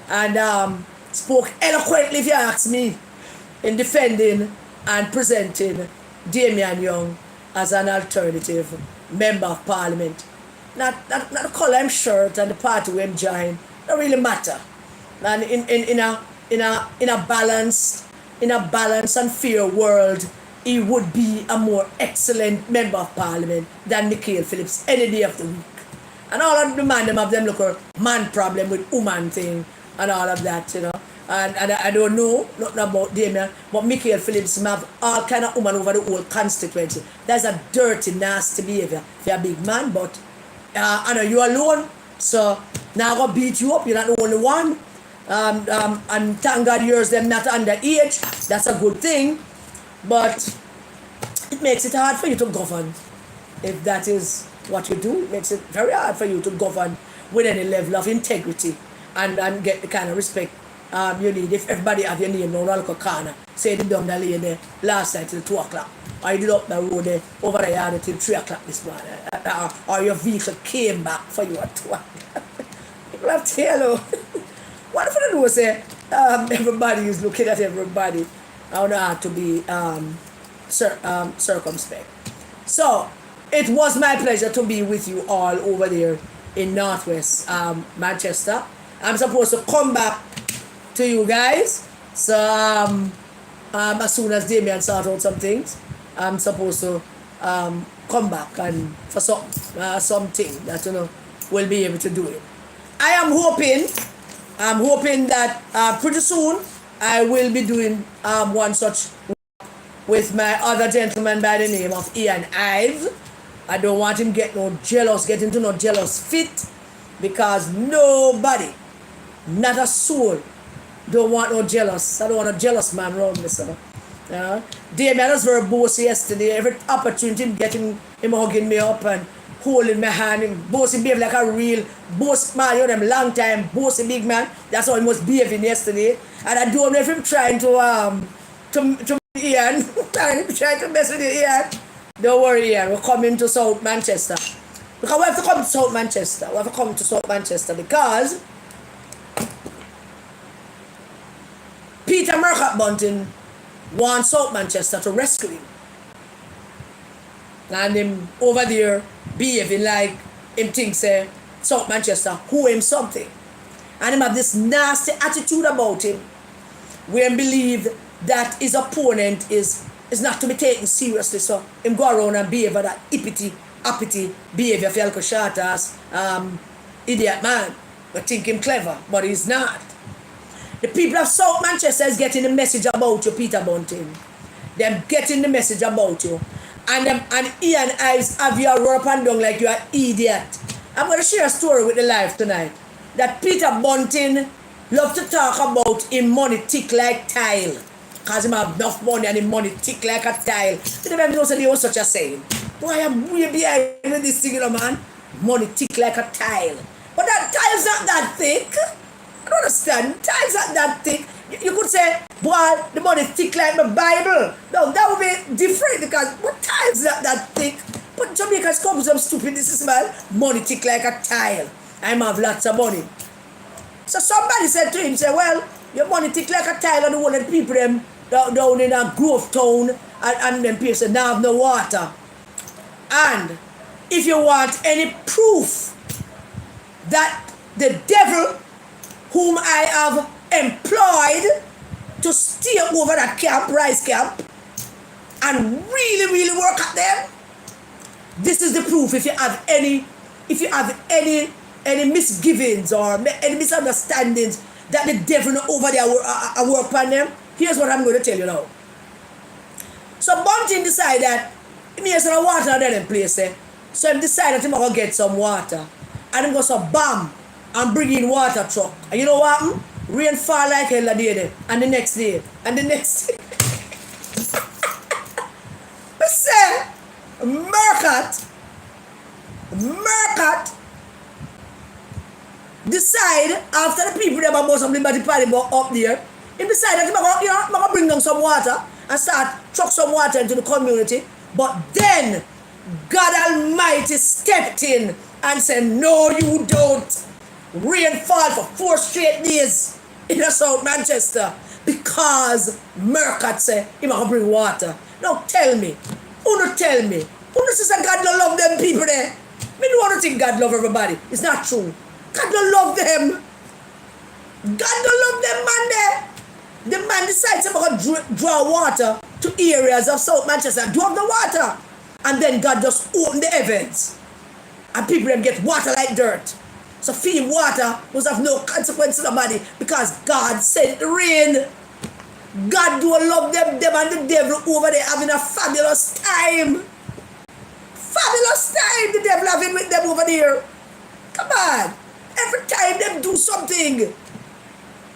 Speaker 1: And spoke eloquently, if you ask me, in defending and presenting Damian Young as an alternative member of parliament. Not the colour I'm shirt and the party we join, don't really matter. And in a balanced and fair world, he would be a more excellent member of parliament than Nikhil Phillips any day of the week. And all of the man them have them look a man problem with woman thing and all of that, you know. And I don't know nothing about Damion, but Nikhil Phillips have all kind of woman over the whole constituency. That's a dirty, nasty behavior. You're a big man, but I know you alone, so now I'm gonna beat you up. You're not the only one. And thank God yours them not underage. That's a good thing. But it makes it hard for you to govern. If that is what you do, it makes it very hard for you to govern with any level of integrity and get the kind of respect you need. If everybody have your name down the corner, say they down the lane there last night till 2 o'clock, or you did up the road there over the yard till 3 o'clock this morning, or your vehicle came back for you at 2 o'clock. People have to tell you. What if I do say everybody is looking at everybody? I don't have to be circumspect. So it was my pleasure to be with you all over there in Northwest Manchester. I'm supposed to come back to you guys. So as soon as Damion sort out some things, I'm supposed to come back and for something that we'll be able to do it. I'm hoping that pretty soon I will be doing one such with my other gentleman by the name of Ian Ives. I don't want him get into no jealous fit, because nobody, not a soul, don't want no jealous. I don't want a jealous man around me, sir. Damion was very bossy yesterday. Every opportunity him getting him hugging me up and holding my hand, him bossy behave like a real boss man, you know them long time bossy big man. That's how he was behaving yesterday. And I don't know if him trying to Ian, trying to mess with you, Ian. Don't worry, Ian, we're coming to South Manchester. Because we have to come to South Manchester. We have to come to South Manchester because Peter Murcutt Bunting wants South Manchester to rescue him. And him over there behaving like him thinks South Manchester who him something. And him have this nasty attitude about him, where him believe that his opponent is not to be taken seriously. So him go around and behave that uppity behavior for Alco Shatas, idiot man. We think him clever, but he's not. The people of South Manchester is getting the message about you, Peter Bunting. They're getting the message about you. And Ian Ives have you run up and down like you're an idiot. I'm going to share a story with the life tonight. That Peter Bunting love to talk about him money tick like tile. Because him have enough money and him money tick like a tile. You never know there was such a saying. Boy, I'm way behind with this thing, man. Money tick like a tile. But that tile's not that thick. understand? Times are that thick. You could say, boy, the money thick like my Bible. No, that would be different because what times that thick? But Jamaicans come with some stupidness, man. Money thick like a tile. I have lots of money. So somebody said to him, say, well, your money thick like a tile and the one of the people them down in a Grove Town and them people say, now have no water. And if you want any proof that the devil whom I have employed to stay over that camp, rice camp, and really, really work at them, this is the proof. If you have any misgivings or any misunderstandings that the devil over there work on them, here's what I'm going to tell you now. So Bunting decided that he has some water there in place there. So he decided that he's going to get some water. And he goes to bam and bring in water truck. And you know what happened? Rain fall like hell a day there. And the next day. And the next day. I say, Mercat decide after the people that about some Liberty Party up there, he decided that he's going to bring down some water and start truck some water into the community. But then God Almighty stepped in and said, no, you don't. Rain fall for 4 straight days in South Manchester because Mercat said he's going to bring water. Now tell me, who tell me? Who says that God don't love them people there? Me don't want to think God love everybody. It's not true. God don't love them. God don't love them man there. The man decides to draw water to areas of South Manchester, draw the water. And then God just opened the heavens. And people then get water like dirt. So feeding water must have no consequence to nobody because God sent the rain. God do love them and the devil over there having a fabulous time. Fabulous time the devil having with them over there. Come on. Every time them do something,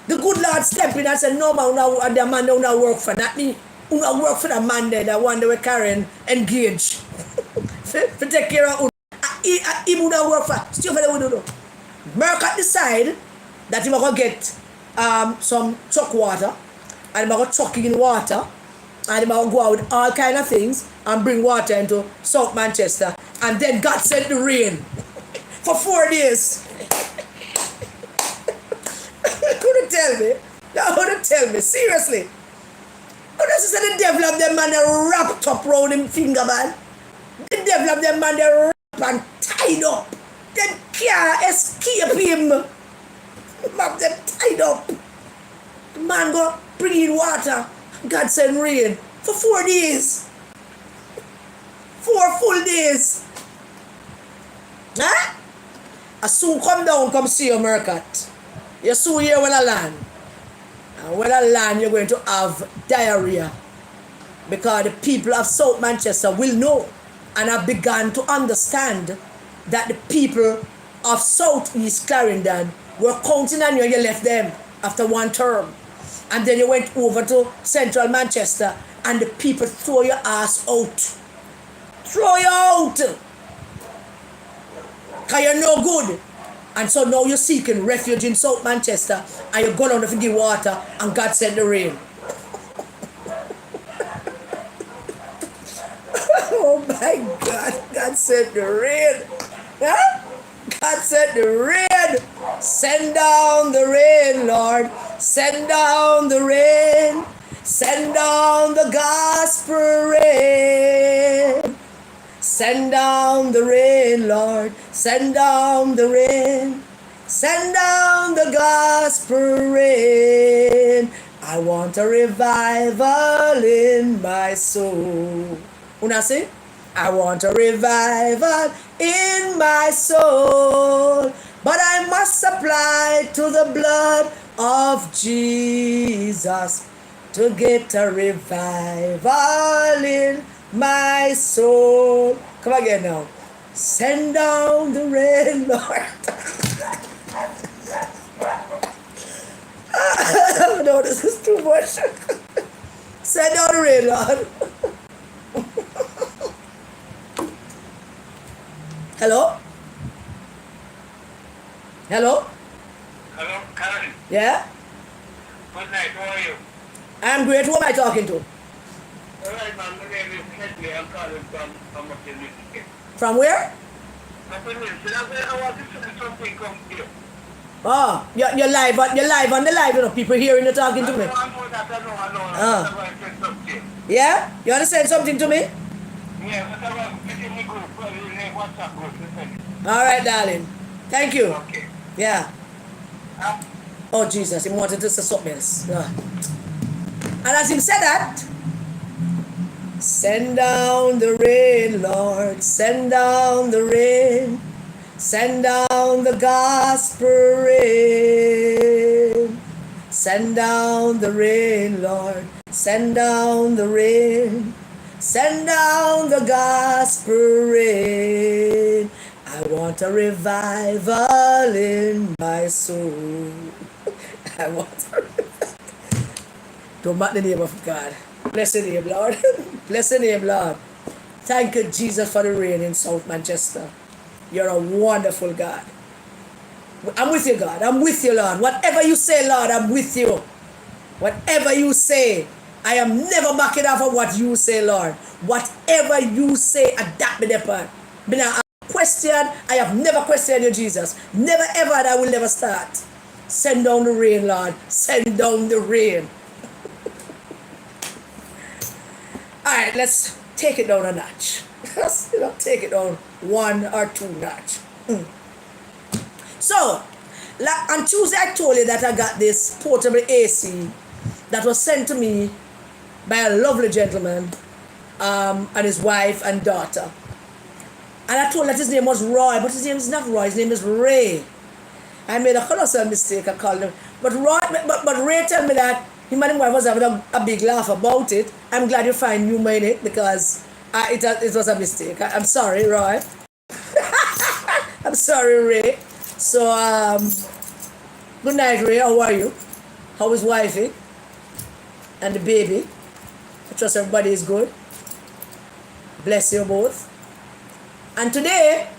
Speaker 1: the good Lord step in and say, no man, the man don't work for that. Me, who don't work for the man there, the one they were carrying, engaged. For take care of him who don't work for. Still for the one who do. Mercat decide that he going to get some truck water, and he going to truck in water, and he going to go out with all kind of things and bring water into South Manchester. And then God sent the rain for 4 days. Couldn't tell me. No, couldn't tell me. Seriously. Who does say the devil of them man they wrapped up round him finger, man? The devil of them man they wrapped and tied up. Them can't escape him. Have them tied up. The man go bring in water. God send rain for 4 days. 4 full days. Huh? I soon come down, come see your Mercat. You soon hear when I land. And when I land, you're going to have diarrhea. Because the people of South Manchester will know and have begun to understand that the people of South East Clarendon were counting on you and you left them after 1 term. And then you went over to Central Manchester and the people throw your ass out. Throw you out. Because you're no good. And so now you're seeking refuge in South Manchester and you go down to give water and God sent the rain. Oh my God, God sent the rain. Huh? God sent the rain. Send down the rain, Lord. Send down the rain. Send down the gospel rain. Send down the rain, Lord. Send down the rain. Send down the gospel rain. I want a revival in my soul. Una sing? I want a revival in my soul. But I must apply to the blood of Jesus to get a revival in my soul. Come again now. Send down the rain, Lord. No, this is too much. Send down the rain, Lord. Hello? Hello?
Speaker 2: Hello, Karen.
Speaker 1: Yeah?
Speaker 2: Good night. How are you?
Speaker 1: I'm great. Who am I talking to?
Speaker 2: All right, ma'am. My name is Henry. I'm calling from up in Michigan.
Speaker 1: From where?
Speaker 2: Up in Michigan. I want to say something come here.
Speaker 1: Oh, you're live on the live, you know, people hearing you talking to me.
Speaker 2: I know that. I know. I'm going to say something.
Speaker 1: Yeah? You want to send something to me?
Speaker 2: Yeah, but I want to get in the group. In the WhatsApp group.
Speaker 1: All right, darling. Thank you.
Speaker 2: Okay.
Speaker 1: Yeah.
Speaker 2: Um,
Speaker 1: Oh, Jesus. He wanted to say something else. Yeah. And as him said that, send down the rain, Lord. Send down the rain. Send down the gospel rain. Send down the rain, Lord. Send down the rain. Send down the gospel rain. I want a revival in my soul. I want a revival. Don't mock the name of God. Bless the name, Lord. Bless the name, Lord. Thank you, Jesus, for the rain in South Manchester. You're a wonderful God. I'm with you, God. I'm with you, Lord. Whatever you say, Lord, I'm with you. Whatever you say, I am never backing off of what you say, Lord. Whatever you say, adapt me upon. But now, question, I have never questioned you, Jesus. Never ever, and I will never start. Send down the rain, Lord. Send down the rain. All right, let's take it down a notch. Let's take it down 1 or 2 notch. So, on Tuesday, I told you that I got this portable AC that was sent to me by a lovely gentleman and his wife and daughter. And I told that his name was Roy, but his name is not Roy, his name is Ray. I made a colossal mistake, I called him. But Ray told me that him and his wife was having a big laugh about it. I'm glad you find humor in it because it was a mistake. I'm sorry, Roy. I'm sorry, Ray. So, good night, Ray. How are you? How is wifey? And the baby? I trust everybody is good. Bless you both. And today,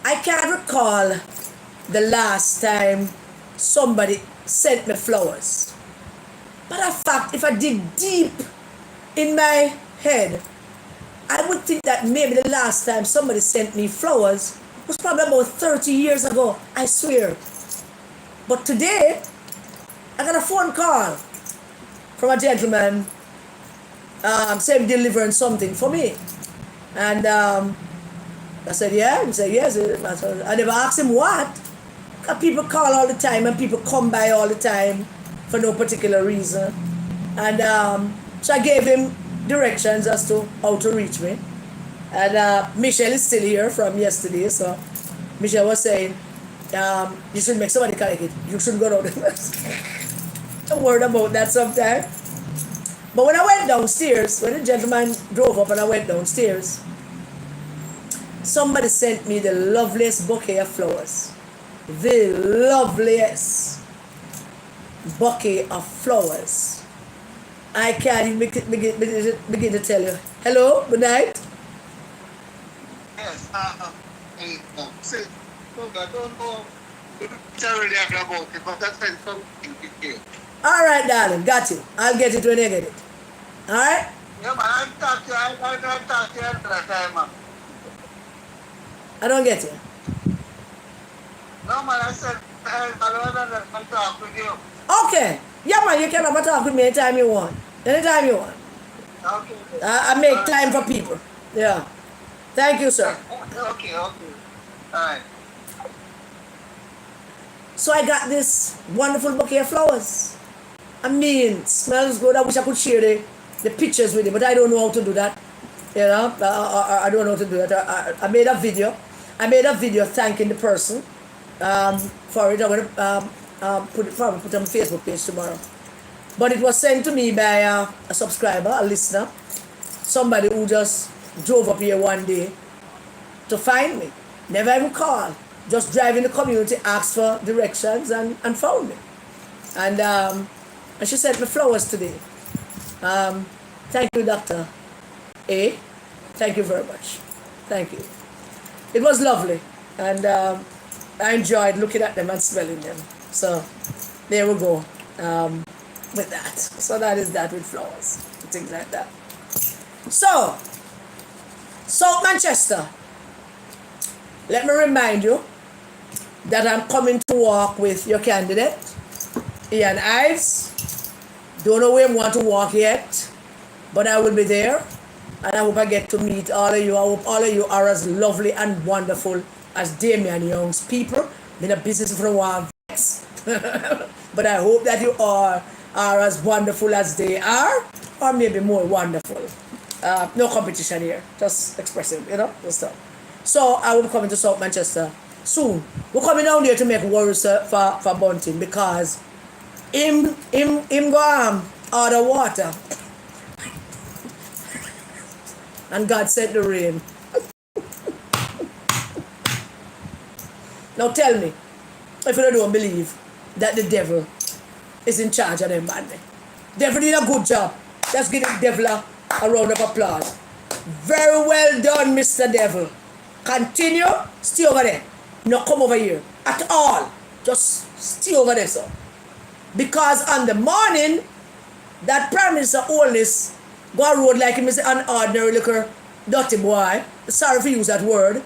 Speaker 1: I can't recall the last time somebody sent me flowers. But in fact, if I dig deep in my head, I would think that maybe the last time somebody sent me flowers was probably about 30 years ago, I swear. But today, I got a phone call from a gentleman saying delivering something for me. And I said, yeah. He said, yes. I never asked him what. People call all the time and people come by all the time for no particular reason. And so I gave him directions as to how to reach me. And Michelle is still here from yesterday, so Michelle was saying, you should make somebody collect it. You should go down there. I'm worried about that sometimes. But when I went downstairs, when the gentleman drove up and I went downstairs, somebody sent me the loveliest bouquet of flowers. The loveliest bouquet of flowers. I can't even begin to tell you. Hello, good night.
Speaker 2: Yes, see, look, I don't know necessarily about it, but that's something to do.
Speaker 1: All right, darling, got you. I'll get it when I get it. All right?
Speaker 2: Yeah, man, I talk to you another time, man.
Speaker 1: I don't get you.
Speaker 2: No, man, I said, I'll talk with you.
Speaker 1: Okay. Yeah, man, you can have a talk with me anytime you want. Anytime you want.
Speaker 2: Okay.
Speaker 1: I make time for people. Yeah. Thank you, sir.
Speaker 2: Okay. All right.
Speaker 1: So I got this wonderful bouquet of flowers. I mean, smells good. I wish I could share the pictures with you, but I don't know how to do that. You know, I don't know how to do that. I made a video. I made a video thanking the person for it. I'm going to put it on Facebook page tomorrow. But it was sent to me by a subscriber, a listener, somebody who just drove up here one day to find me. Never even called. Just drive in the community, asked for directions and found me. And she sent me flowers today. Thank you, Dr. A. Thank you very much. Thank you. It was lovely. And I enjoyed looking at them and smelling them. So there we go with that. So that is that with flowers, things like that. So, South Manchester, let me remind you that I'm coming to walk with your candidate, Ian Ives. Don't know where I want to walk yet, but I will be there. And I hope I get to meet all of you. I hope all of you are as lovely and wonderful as Damian Young's people. Been a business for a while, but I hope that you are as wonderful as they are, or maybe more wonderful. No competition here, just expressing, just stuff. So I will be coming to South Manchester soon. We're coming down here to make worries for Bunting because him go order water. And God sent the rain. Now tell me, if you don't believe that the devil is in charge of them band. Devil did a good job. Let's give the devil a round of applause. Very well done, Mr. Devil. Continue, stay over there. Not come over here at all. Just stay over there, sir. Because on the morning that Prime Minister Holness go road like him is an ordinary little dirty boy. Sorry if you use that word.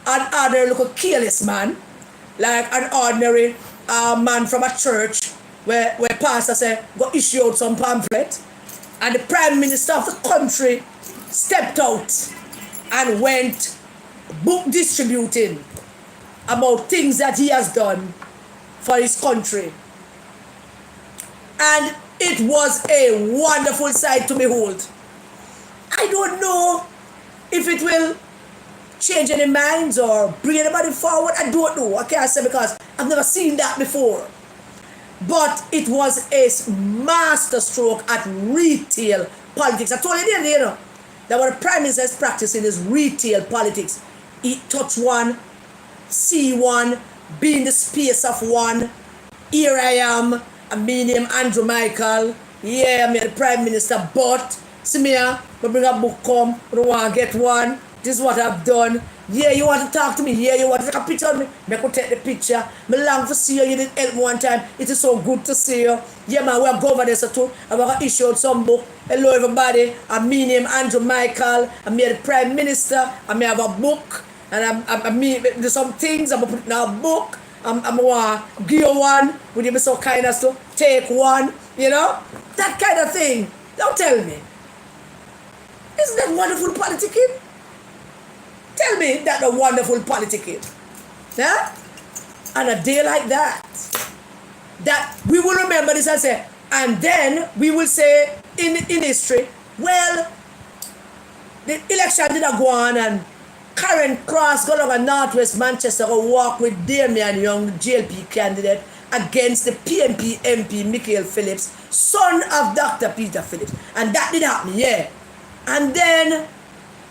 Speaker 1: An ordinary little careless man. Like an ordinary man from a church where pastor say go issue out some pamphlet. And the Prime Minister of the country stepped out and went book distributing about things that he has done for his country. And it was a wonderful sight to behold. I don't know if it will change any minds or bring anybody forward. I don't know. I can't say because I've never seen that before. But it was a master stroke at retail politics. I told you that what the Prime Minister is practicing is retail politics. He touch one, see one, be in the space of one. Here I am. I'm name Andrew Michael. Yeah, I'm the Prime Minister, but see me, I bring a book come, I don't want to get one. This is what I've done. Yeah, you want to talk to me? Yeah, you want to take a picture of me? I could take the picture. I long to see you. You did help me one time. It is so good to see you. Yeah, man, we'll go over there so too. I'm going to issue out some book. Hello, everybody. I'm me name Andrew Michael. I'm the Prime Minister. I may have a book. And I'm do some things. I'm going to put in a book. I'm going to give you one. Would you be so kind as to take one? That kind of thing. Don't tell me. Isn't that wonderful politicking? Tell me that the wonderful politicking. Yeah? On a day like that we will remember this and say, and then we will say in history, well, the election didn't go on and Karen Cross go along a Northwest Manchester go walk with Damian Young, the JLP candidate, against the PNP MP Michael Phillips, son of Dr. Peter Phillips. And that did happen, yeah. And then,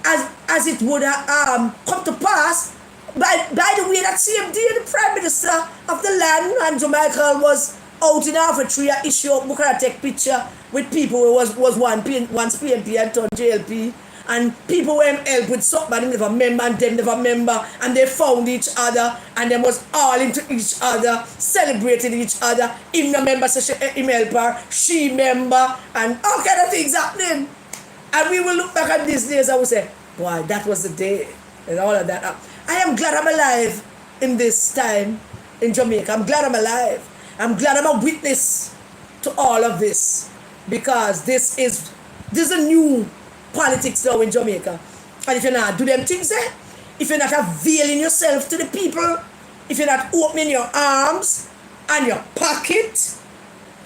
Speaker 1: as it would come to pass, by the way, that same day, the Prime Minister of the land, Andrew Michael, was out in Africa, issue up, book and take picture with people who was once PNP and turned JLP. And people were help with something, they never member, and them never member, and they found each other, and they was all into each other, celebrating each other. Him no member, so him help her, she member, and all kind of things happening. And we will look back at these days and we say, boy, that was the day, and all of that. I am glad I'm alive in this time in Jamaica. I'm glad I'm alive. I'm glad I'm a witness to all of this, because this is a new politics now in Jamaica. And if you're not do them things there, if you're not availing yourself to the people, if you're not opening your arms and your pocket,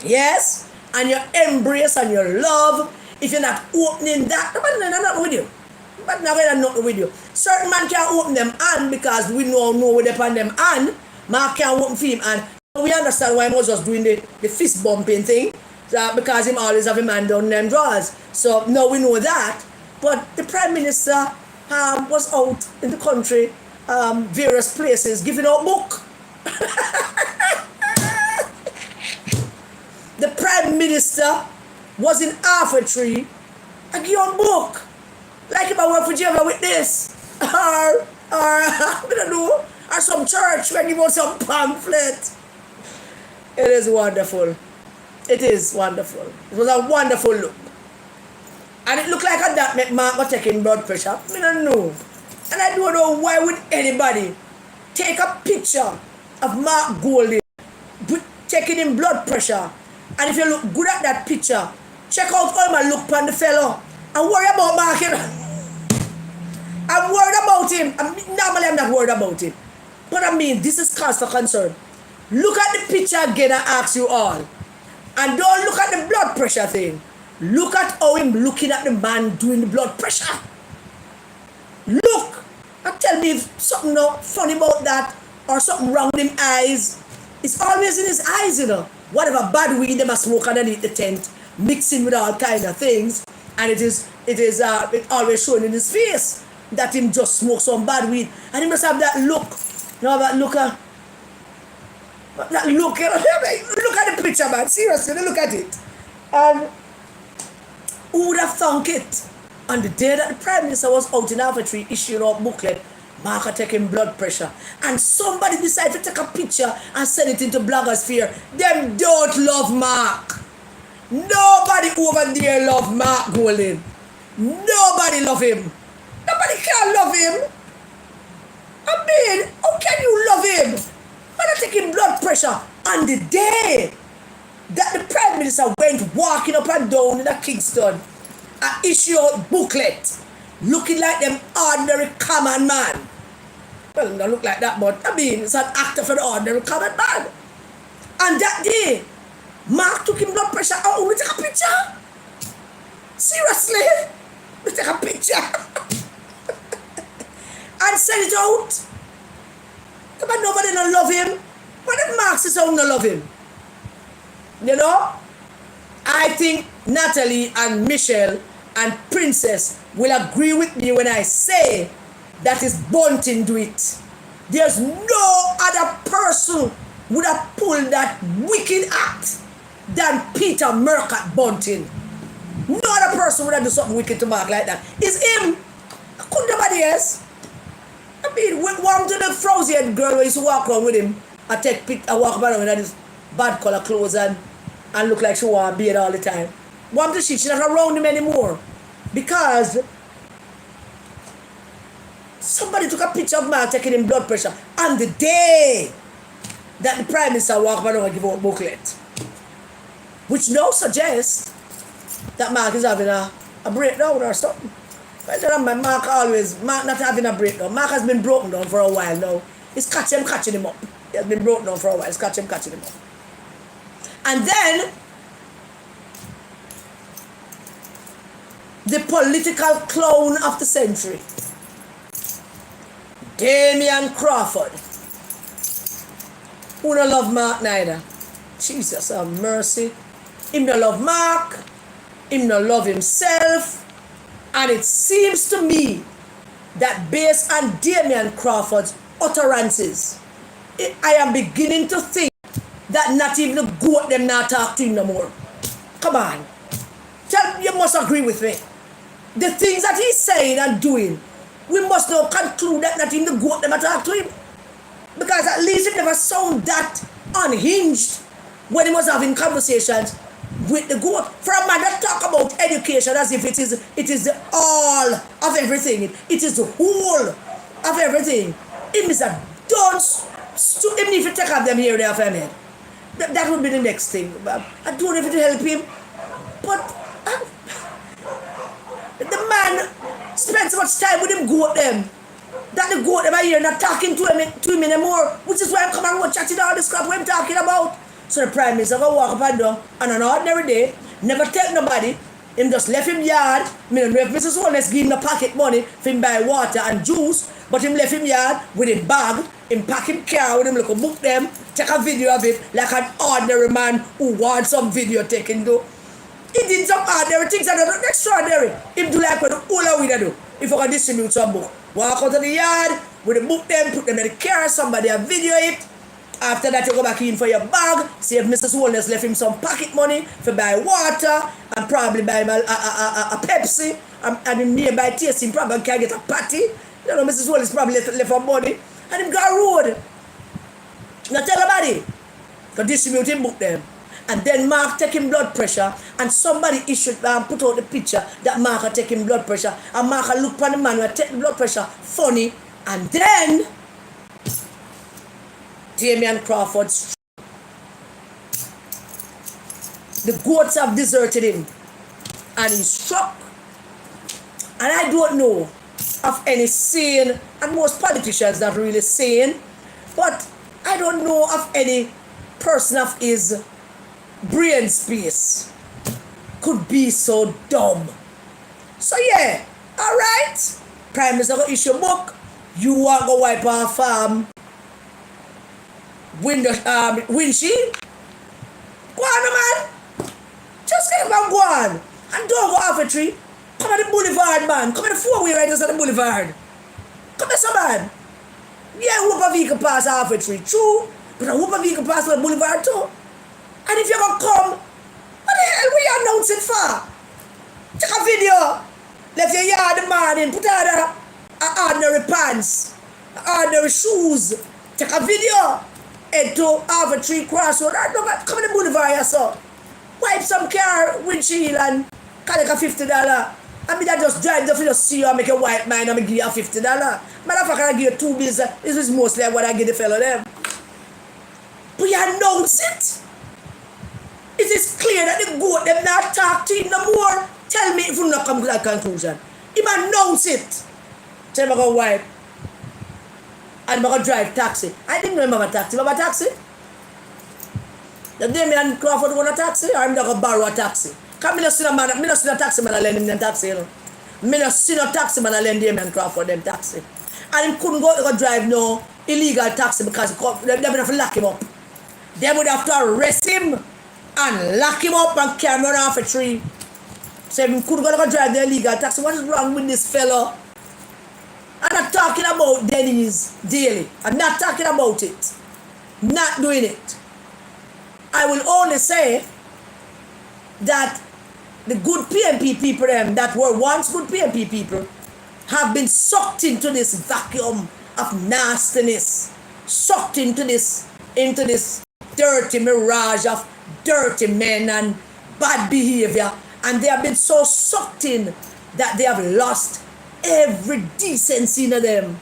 Speaker 1: yes, and your embrace and your love, if you're not opening that, nobody's not with you. But not going nothing with you. Certain man can't open them hand because we know where they pan them hand. Man can't open for him hand. We understand why he was just doing the fist bumping thing. Because him always have a man down them drawers. So now we know that. But the Prime Minister was out in the country, various places, giving out book. The Prime Minister was in Africa and give out book. Like if I work for Jehovah Witness. Or I don't know. or some church where give out some pamphlet. It is wonderful. It is wonderful. It was a wonderful look. And it looked like that make Mark was taking blood pressure. I don't know. And I don't know why would anybody take a picture of Mark Golding taking him blood pressure. And if you look good at that picture, check out all my look on the fellow. I'm worried about Mark. I'm worried about him. Normally I'm not worried about him. But I mean, this is cause for concern. Look at the picture again and ask you all. And don't look at the blood pressure thing. Look at how him looking at the man doing the blood pressure. Look. And tell me if something not funny about that or something wrong with him eyes. It's always in his eyes, you know. Whatever bad weed they must smoke underneath the tent, mixing with all kind of things. And it always showing in his face that him just smoke some bad weed. And he must have that look. You know, that look. That look, you know, look at the picture, man. Seriously, look at it. And who would have thunk it? On the day that the Prime Minister was out in Alpha-Tree issuing out booklet, Mark are taking blood pressure. And somebody decided to take a picture and send it into blogosphere. Them don't love Mark. Nobody over there love Mark Golding. Nobody love him. Nobody can love him. I mean, how can you love him? Man are taking blood pressure on the day that the Prime Minister went walking up and down in Kingston and issued out booklet looking like them ordinary common man. Well, it don't look like that, but I mean, it's an actor for the ordinary common man. And that day, Mark took him blood pressure. Oh, we take a picture? Seriously? We take a picture? And send it out? But nobody don't love him. But the Marks is don't love him. You know? I think Natalie and Michelle and Princess will agree with me when I say that is Bunting do it. There's no other person would have pulled that wicked act than Peter Murcutt Bunting. No other person would have done something wicked to Mark like that. It's him. Couldn't nobody else. I mean, one to the frozen girl who used to walk around with him and walk around with his bad color clothes and look like she want to beard all the time. One to she's not around him anymore. Because somebody took a picture of Mark taking him blood pressure on the day that the Prime Minister walked around and give out a booklet. Which now suggests that Mark is having a breakdown or something. But Mark not having a breakdown. Mark has been broken down for a while now. It's catching him up. He has been broken down for a while. It's catching him up. And then the political clown of the century, Damian Crawford, who don't love Mark neither. Jesus have mercy. Him don't love Mark. Him don't love himself. And it seems to me that based on Damian Crawford's utterances, I am beginning to think that not even the goat them not talk to him no more. Come on. You must agree with me. The things that he's saying and doing, we must now conclude that not even the goat them talk to him. Because at least it never sound that unhinged when he was having conversations with the goat. For a man that talk about education as if it is the all of everything. It is the whole of everything. It is a dunce. Even if you take off them here there for me. That would be the next thing. I don't know if it will help him. But the man spends so much time with him goat them. That the goat them are here not talking to him anymore. Which is why I'm coming and chatting all this crap what I'm talking about. So the Prime Minister go walk up and down on an ordinary day, never tell nobody. Him just left him yard. I don't know if Mrs. Holness give him the pocket money for him buy water and juice, but him left him yard with a bag, him pack him car with him, look book them, take a video of it like an ordinary man who wants some video taken do. He did some ordinary things that are not extraordinary. Him do like what all we do. If I can distribute some book. Walk out of the yard with the book them, put them in the car, somebody a video it. After that, you go back in for your bag, see if Mrs. Holness left him some pocket money for buy water and probably buy him a Pepsi and him nearby tasting probably can get a patty. You know, Mrs. Holness probably left her money And him go road. Now tell nobody. Because distribute him book them. And then Mark take him blood pressure, and somebody issued put out the picture that Mark had taken blood pressure, and Mark had look upon the man who had taken blood pressure funny, and then Damian Crawford, the goats have deserted him, and he's struck. And I don't know of any sane, and most politicians not really sane, but I don't know of any person of his brain space could be so dumb. So yeah, alright. Prime Minister go issue book. You want go wipe off windshield? Go on, man. Just get him go on. And don't go off a tree. Come at the boulevard, man. Come at the four-way riders on the boulevard. Come at some man. Yeah, whoop a vehicle pass off a tree. True. But a whoop a vehicle pass on the boulevard too. And if you're going to come, what the hell were you announcing for? Take a video. Left your yard the morning, put on a ordinary pants, ordinary shoes. Take a video. Head to Harvard Tree Crossroad. Come in the boulevard yourself. Wipe some car windshield and collect a $50. I mean, I just drive the to see you and make a white man and give you a $50. Motherfucker, I give you 2 bills. This is mostly what I give the fellow them. But you announce it. It is clear that the goat them not talk to him no more. Tell me if you not come to that conclusion. He announce it. Tell me I go wipe. And I go drive taxi. I didn't know him have a taxi. Have a taxi? The Damian Crawford want a taxi or I'm not going to borrow a taxi? Because I don't see a taxi man lend him them taxi, you know. I don't see no taxi man lend Damian Crawford them taxi. And he couldn't go drive no illegal taxi because they would have to lock him up. They would have to arrest him and lock him up and carry him off a tree. So if he couldn't go drive the illegal taxi, what is wrong with this fellow? I'm not talking about Denny's daily. I'm not talking about it. Not doing it. I will only say that the good PMP people them that were once good PMP people have been sucked into this vacuum of nastiness, sucked into this dirty mirage of dirty men and bad behavior, and they have been so sucked in that they have lost every decency in them,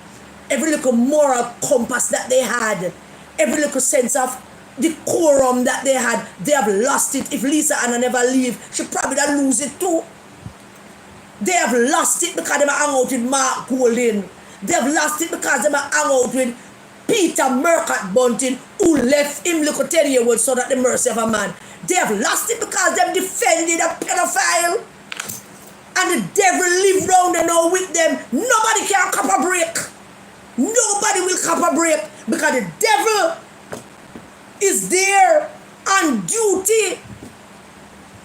Speaker 1: every little moral compass that they had, every little sense of decorum that they had. They have lost it. If Lisa Anna never leave, she probably would lose it too. They have lost it because they hang out with Mark Golding. They have lost it because they hang out with Peter Mercat Bunting, who left him little 10-year-old son at the mercy of a man. They have lost it because they defended a pedophile. And the devil live round and now with them. Nobody can cop a break. Nobody will cop a break because the devil is there on duty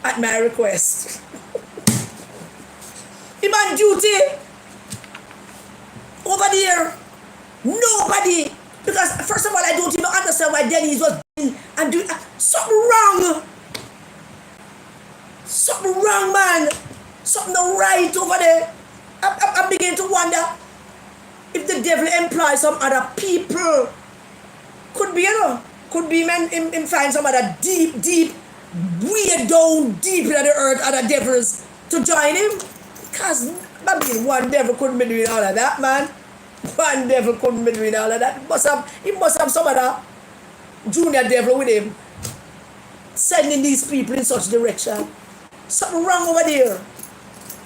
Speaker 1: at my request. Him on duty over there. Nobody. Because first of all, I don't even understand why Denny was and doing something wrong. Something wrong, man. Something not right over there. I'm beginning to wonder if the devil employs some other people. Could be, you know. Could be man him find some other deep, way down deep in the earth other devils to join him. Because maybe one devil couldn't be doing all of that, man. One devil couldn't be doing all of that. He must have some other junior devil with him. Sending these people in such direction. Something wrong over there.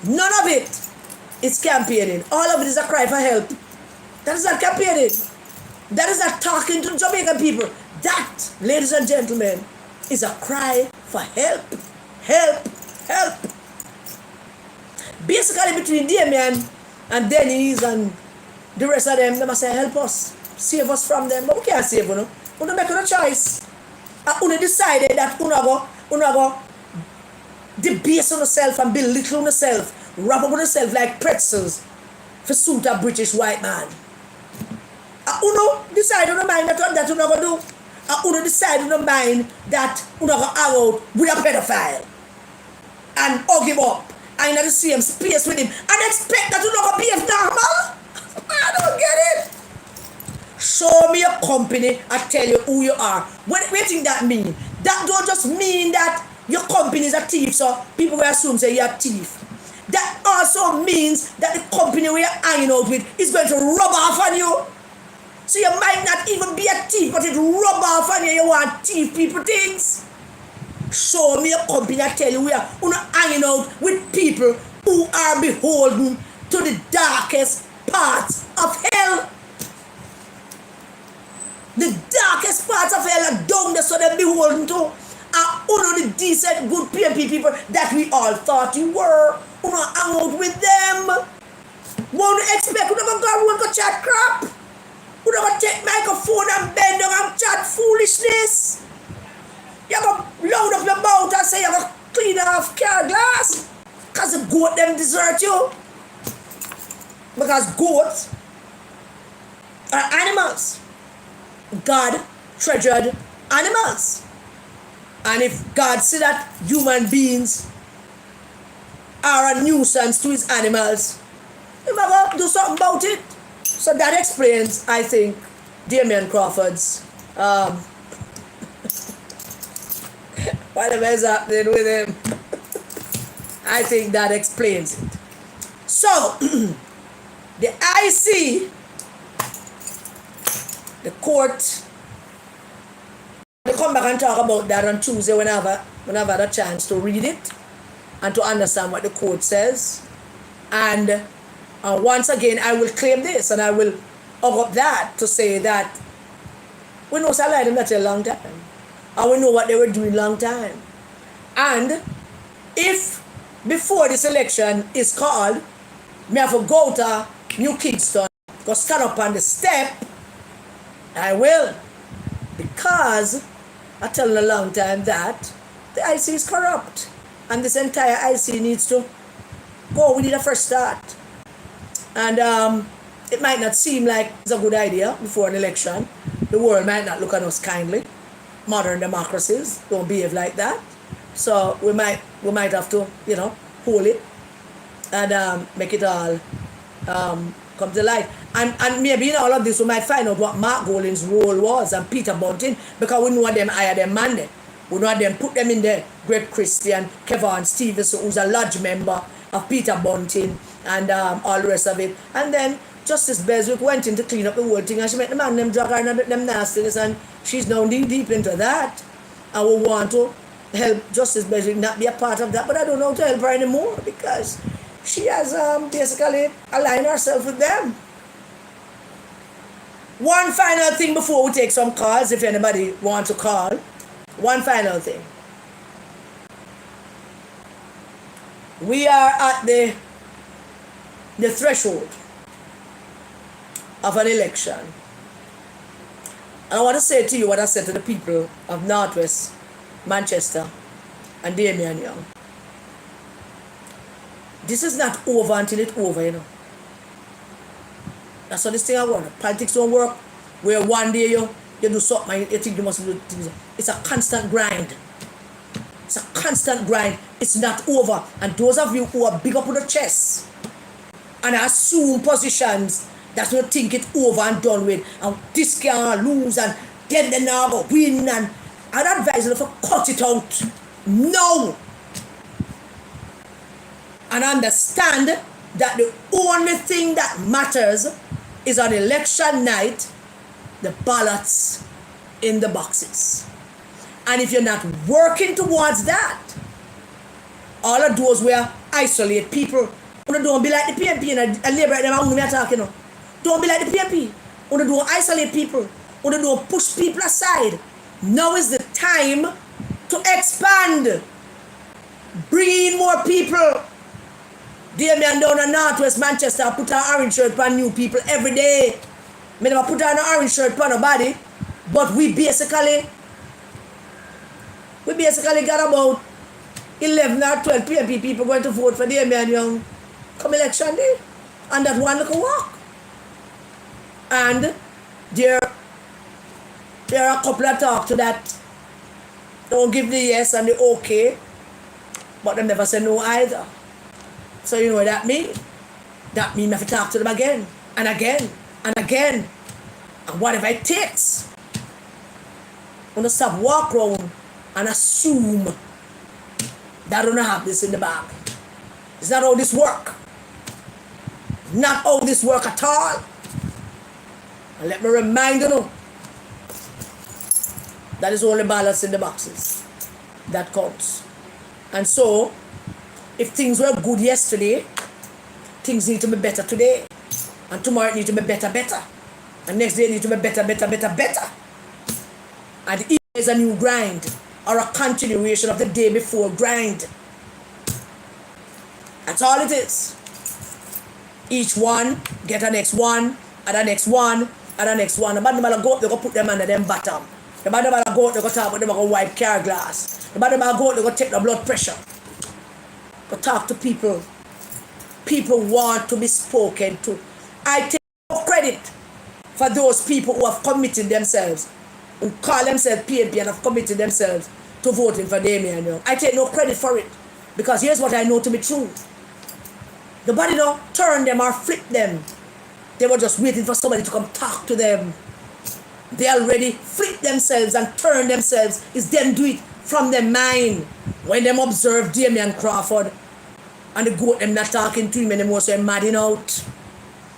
Speaker 1: None of it is campaigning. All of it is a cry for help. That is not campaigning. That is not talking to Jamaican people. That, ladies and gentlemen, is a cry for help. Help. Help. Basically, between Damian and Denny's and the rest of them, they must say, help us. Save us from them. But we can't save you. We don't make a choice. And we decided that we go debase on yourself and belittle on yourself, wrap up on yourself like pretzels for suit a British white man. And uno decide on the mind that you not gonna do. And uno decide on the mind that you not gonna hang out with a pedophile and hug him up and in the same space with him and expect that you not gonna behave normal. I don't get it. Show me your company, I tell you who you are. What do you think that mean? That don't just mean that your company is a thief, so people will assume say you're a thief. That also means that the company we are hanging out with is going to rub off on you. So you might not even be a thief, but it rub off on you. You want thief people things. Show me a company, I tell you we are hanging out with people who are beholden to the darkest parts of hell. The darkest parts of hell are down there, so they're beholden to are only the decent, good PMP people that we all thought you were. You know, hang out with them. Won't expect you never go chat crap. You never take microphone and bend down and chat foolishness. You never load up your mouth and say you never clean off car glass. Because the goat them desert you. Because goats are animals. God treasured animals. And if God see that human beings are a nuisance to his animals, he might do something about it. So that explains, I think, Damian Crawford's whatever is happening with him. I think that explains it. So the IC, the court, they come back and talk about that on Tuesday when I've had a chance to read it and to understand what the court says. And once again, I will claim this and I will hug up that to say that we know Salah them that a long time. And we know what they were doing long time. And if before this election is called, me have to go to New Kingston, go stand up on the step, I will. Because I tell them a long time that the IC is corrupt. And this entire IC needs to go. We need a fresh start. And it might not seem like it's a good idea before an election. The world might not look at us kindly. Modern democracies don't behave like that. So we might have to, hold it and make it all come to light. And maybe in all of this we might find out what Mark Golding's role was and Peter Bunting, because we know them hire them man there. We know them put them in there. Great Christian, Kevin Stevenson, who's a lodge member of Peter Bunting and all the rest of it. And then Justice Beswick went in to clean up the whole thing and she met the man them drug her and them nastiness, and she's now knee deep into that. And we want to help Justice Beswick not be a part of that, but I don't know how to help her anymore because she has basically aligned herself with them. One final thing before we take some calls, if anybody wants to call. One final thing. We are at the threshold of an election. And I want to say to you what I said to the people of Northwest Manchester and Damian Young. This is not over until it's over, That's what this thing I want. Politics don't work where one day you do something and you think you must do things. It's a constant grind. It's a constant grind. It's not over. And those of you who are big up on the chest and assume positions that you think it's over and done with, and this can lose and then they now go win, and I'd advise you to cut it out. No. And understand that the only thing that matters is on election night, the ballots in the boxes. And if you're not working towards that, all of those will isolate people. Don't be like the PNP and labor them and me talking. Don't be like the PNP. Don't isolate people. Don't push people aside. Now is the time to expand. Bring in more people. Damian down in Northwest Manchester put an orange shirt on new people every day. Me never put on an orange shirt on nobody, but we basically got about 11 or 12 PMP people going to vote for Damian Young come election day, and that one little walk. And there are a couple of talk to that don't give the yes and the okay, but they never say no either. So you know what that means? That means I have to talk to them again and again and again And whatever it takes. We don't stop walk around and assume that we don't have this in the bag. It's not how this work. Not how this work at all. And let me remind you, that is only balance in the boxes that counts. And so, if things were good yesterday, things need to be better today. And tomorrow it need to be better. And next day it need to be better. And each day is a new grind, or a continuation of the day before grind. That's all it is. Each one get a next one, and the next one, and the next one. The bad man go up, they go put them under them bottom. The bad man go up, they go talk about them, they go wipe car glass. The bad man go up, they go take the blood pressure. Go talk to people. People want to be spoken to. I take no credit for those people who have committed themselves, who call themselves PNP and have committed themselves to voting for Damian Young. I take no credit for it. Because here's what I know to be true. Nobody don't turn them or flip them. They were just waiting for somebody to come talk to them. They already flip themselves and turn themselves. It's them do it from their mind. When them observe Damian Crawford and the goat them not talking to him anymore, so they're madding out.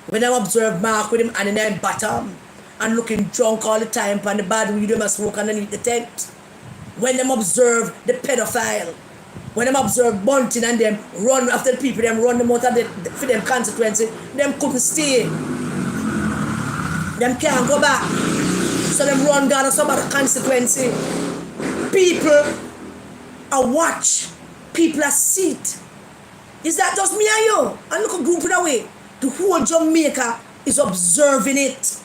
Speaker 1: When them observe Mark with him and in their bottom and looking drunk all the time and the bad weed them smoke underneath the tent. When them observe the pedophile. When them observe Bunting and them run after the people, them run them out of for them consequences, them couldn't stay. Them can't go back. So them run down on some other consequence. People are watch. People are seat. Is that just me and you? And look a group in a way. The whole Jamaica is observing it.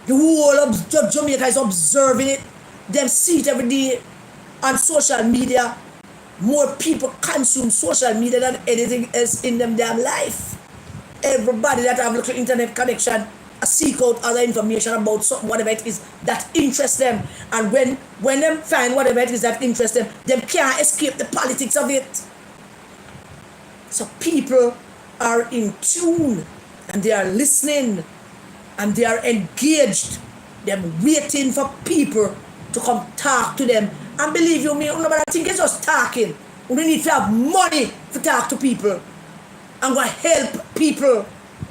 Speaker 1: The whole of Jamaica is observing it. Them see it every day on social media. More people consume social media than anything else in them damn life. Everybody that have a little internet connection seek out other information about something, whatever it is that interests them. And when them find whatever it is that interests them, they can't escape the politics of it. So people are in tune and they are listening and they are engaged. They're waiting for people to come talk to them. And believe you me, nobody think it's just talking. We need to have money to talk to people and go help people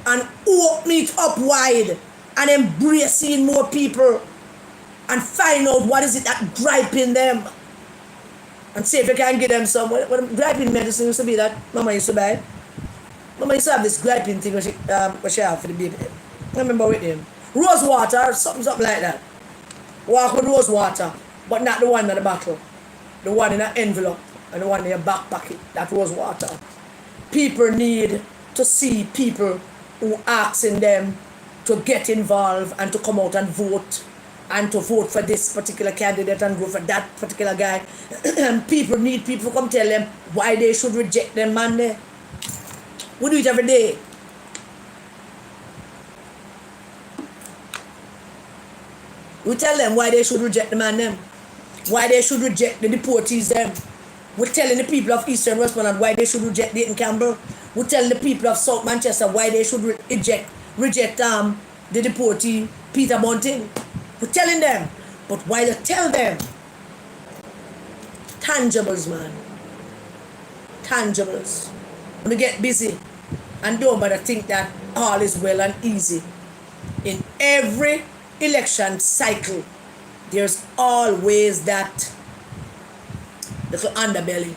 Speaker 1: and open it up wide and embracing more people and find out what is it that griping them and see if you can give them some. What griping medicine used to be that Mama used to buy. Mama used to have this griping thing what she have for the baby. I remember with him. Rose water, something like that. Walk with rose water, but not the one in the bottle. The one in an envelope and the one in your back pocket. That rose water. People need to see people who asking them to get involved and to come out and vote and to vote for this particular candidate and vote for that particular guy. And people need people to come tell them why they should reject them, man. We do it every day. We tell them why they should reject the man them. Why they should reject the deportees them. We're telling the people of Eastern Westmoreland why they should reject Dayton Campbell. We're telling the people of South Manchester why they should reject the deportee Peter Bunting. We're telling them. But why they tell them? Tangibles, man. Tangibles. When we get busy and don't bother think that all is well and easy. In every election cycle, there's always that little underbelly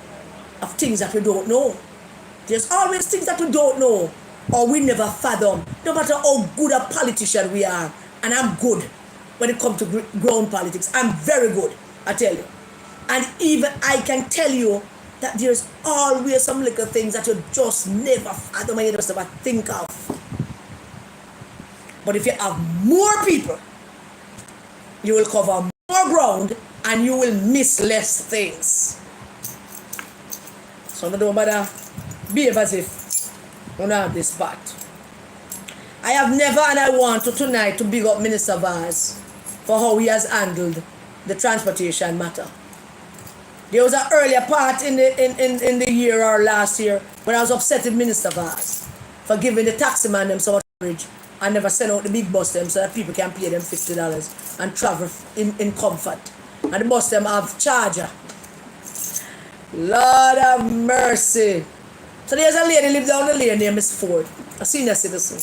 Speaker 1: of things that we don't know. There's always things that we don't know or we never fathom, no matter how good a politician we are. And I'm good when it comes to ground politics. I'm very good, I tell you. And even I can tell you that there's always some little things that you just never fathom and you just never think of. But if you have more people, you will cover more ground and you will miss less things. So don't bother behave as if you don't have this part. I have never and I want to tonight to big up Minister Vaz for how he has handled the transportation matter. There was an earlier part in the year or last year when I was upset with Minister Vaz for giving the taxi man them so much coverage and never send out the big bus them so that people can pay them $50 and travel in comfort. And the bus them have charger. Lord of mercy. So there's a lady live down the lane named Miss Ford, a senior citizen.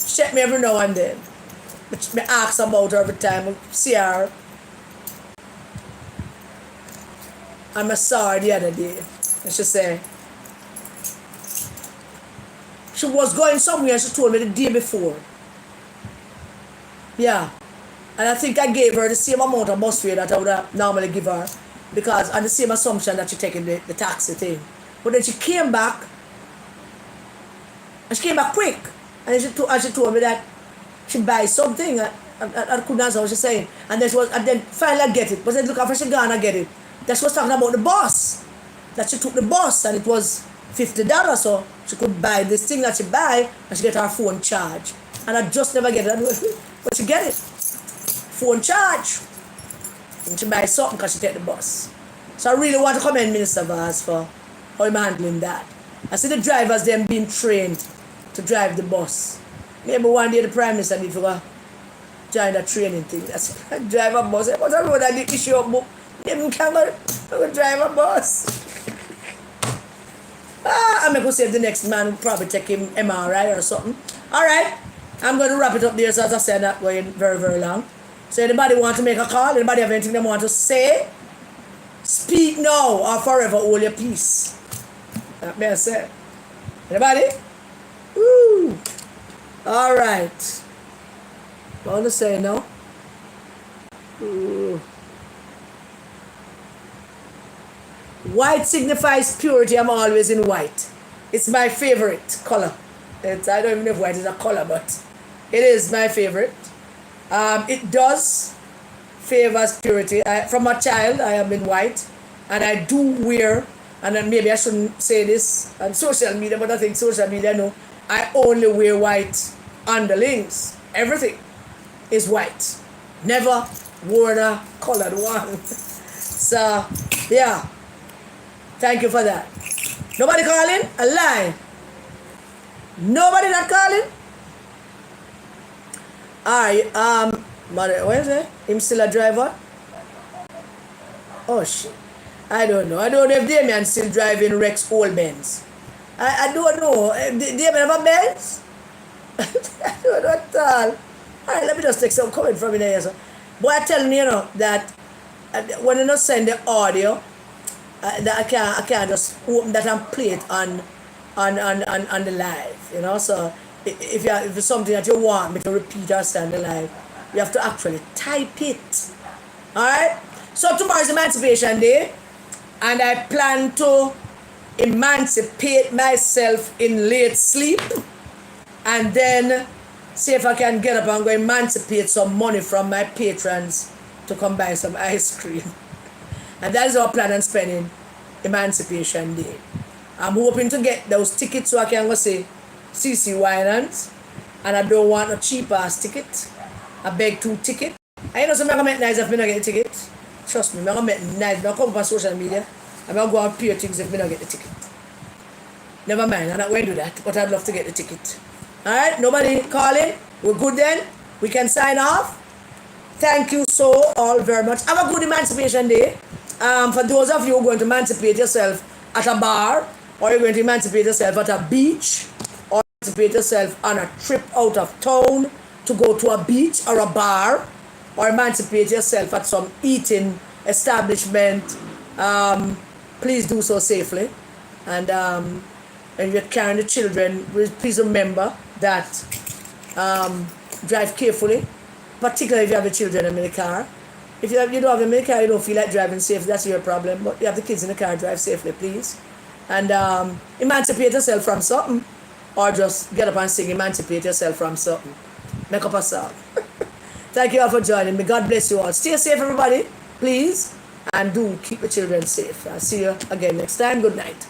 Speaker 1: She check me every now and then. Me ask about her every time. I see her. And I saw her the other day. And she said, she was going somewhere and she told me the day before. Yeah. And I think I gave her the same amount of bus fare that I would have normally give her. Because on the same assumption that she taking the taxi thing. But then she came back. And she came back quick. And she told me that she buy something. I couldn't answer what she's saying. And then finally I get it. But then look after she gone, I get it. That she was talking about the bus. That she took the bus and it was $50, so she could buy this thing that she buy and she get her phone charge. And I just never get it. But she get it. Phone charge. And she buy something because she take the bus. So I really want to commend Minister Vaz for how I'm handling that. I see the drivers them being trained to drive the bus. Maybe one day the Prime Minister need to go join that training thing. That's drive a bus. But I know that the issue of book. Them can't go drive a bus. I'm going to say the next man will probably take him MRI or something. Alright, I'm going to wrap it up there. So as I said, not going very, very long. So anybody want to make a call? Anybody have anything they want to say? Speak now or forever hold your peace. That may I say. Anybody? Woo! Alright. What want to say now? Ooh. White signifies purity. I'm always in white. It's my favorite color. I don't even know if white is a color, but it is my favorite. It does favors purity. From a child, I am in white, and I do wear, and then maybe I shouldn't say this on social media, but I think social media know, I only wear white underlings. Everything is white. Never wore a colored one. So, yeah. Thank you for that. Nobody calling? A lie. Nobody not calling? Alright, where is it? Him still a driver? Oh shit. I don't know. I don't know if Damion still driving Rex old Benz. I don't know. Damion have a Benz? I don't know at all. Alright, let me just take some comment from in there. So. But I tell you, that when you not send the audio, that I can't just open that and play it on the live, So if it's something that you want me to repeat or send the live, you have to actually type it. Alright? So tomorrow is Emancipation Day, and I plan to emancipate myself in late sleep, and then see if I can get up and go emancipate some money from my patrons to come buy some ice cream. And that is our plan on spending Emancipation Day. I'm hoping to get those tickets so I can go see CC Winans. And I don't want a cheap ass ticket. I beg 2 tickets. I know some I'm going to make nice if I don't get the ticket. Trust me, I'm going to make nice. I'm going to come on social media. I'm going to go and pay things if I don't get the ticket. Never mind, I'm not going to do that. But I'd love to get the ticket. Alright, nobody calling? We're good then? We can sign off? Thank you so all very much. Have a good Emancipation Day. For those of you who are going to emancipate yourself at a bar, or you're going to emancipate yourself at a beach, or emancipate yourself on a trip out of town to go to a beach or a bar, or emancipate yourself at some eating establishment, please do so safely. And when you're carrying the children, please remember that drive carefully, particularly if you have the children in the car. If you don't have them in the car, you don't feel like driving safe, that's your problem. But you have the kids in the car, drive safely, please. And emancipate yourself from something. Or just get up and sing, emancipate yourself from something. Make up a song. Thank you all for joining me. God bless you all. Stay safe, everybody, please. And do keep the children safe. I'll see you again next time. Good night.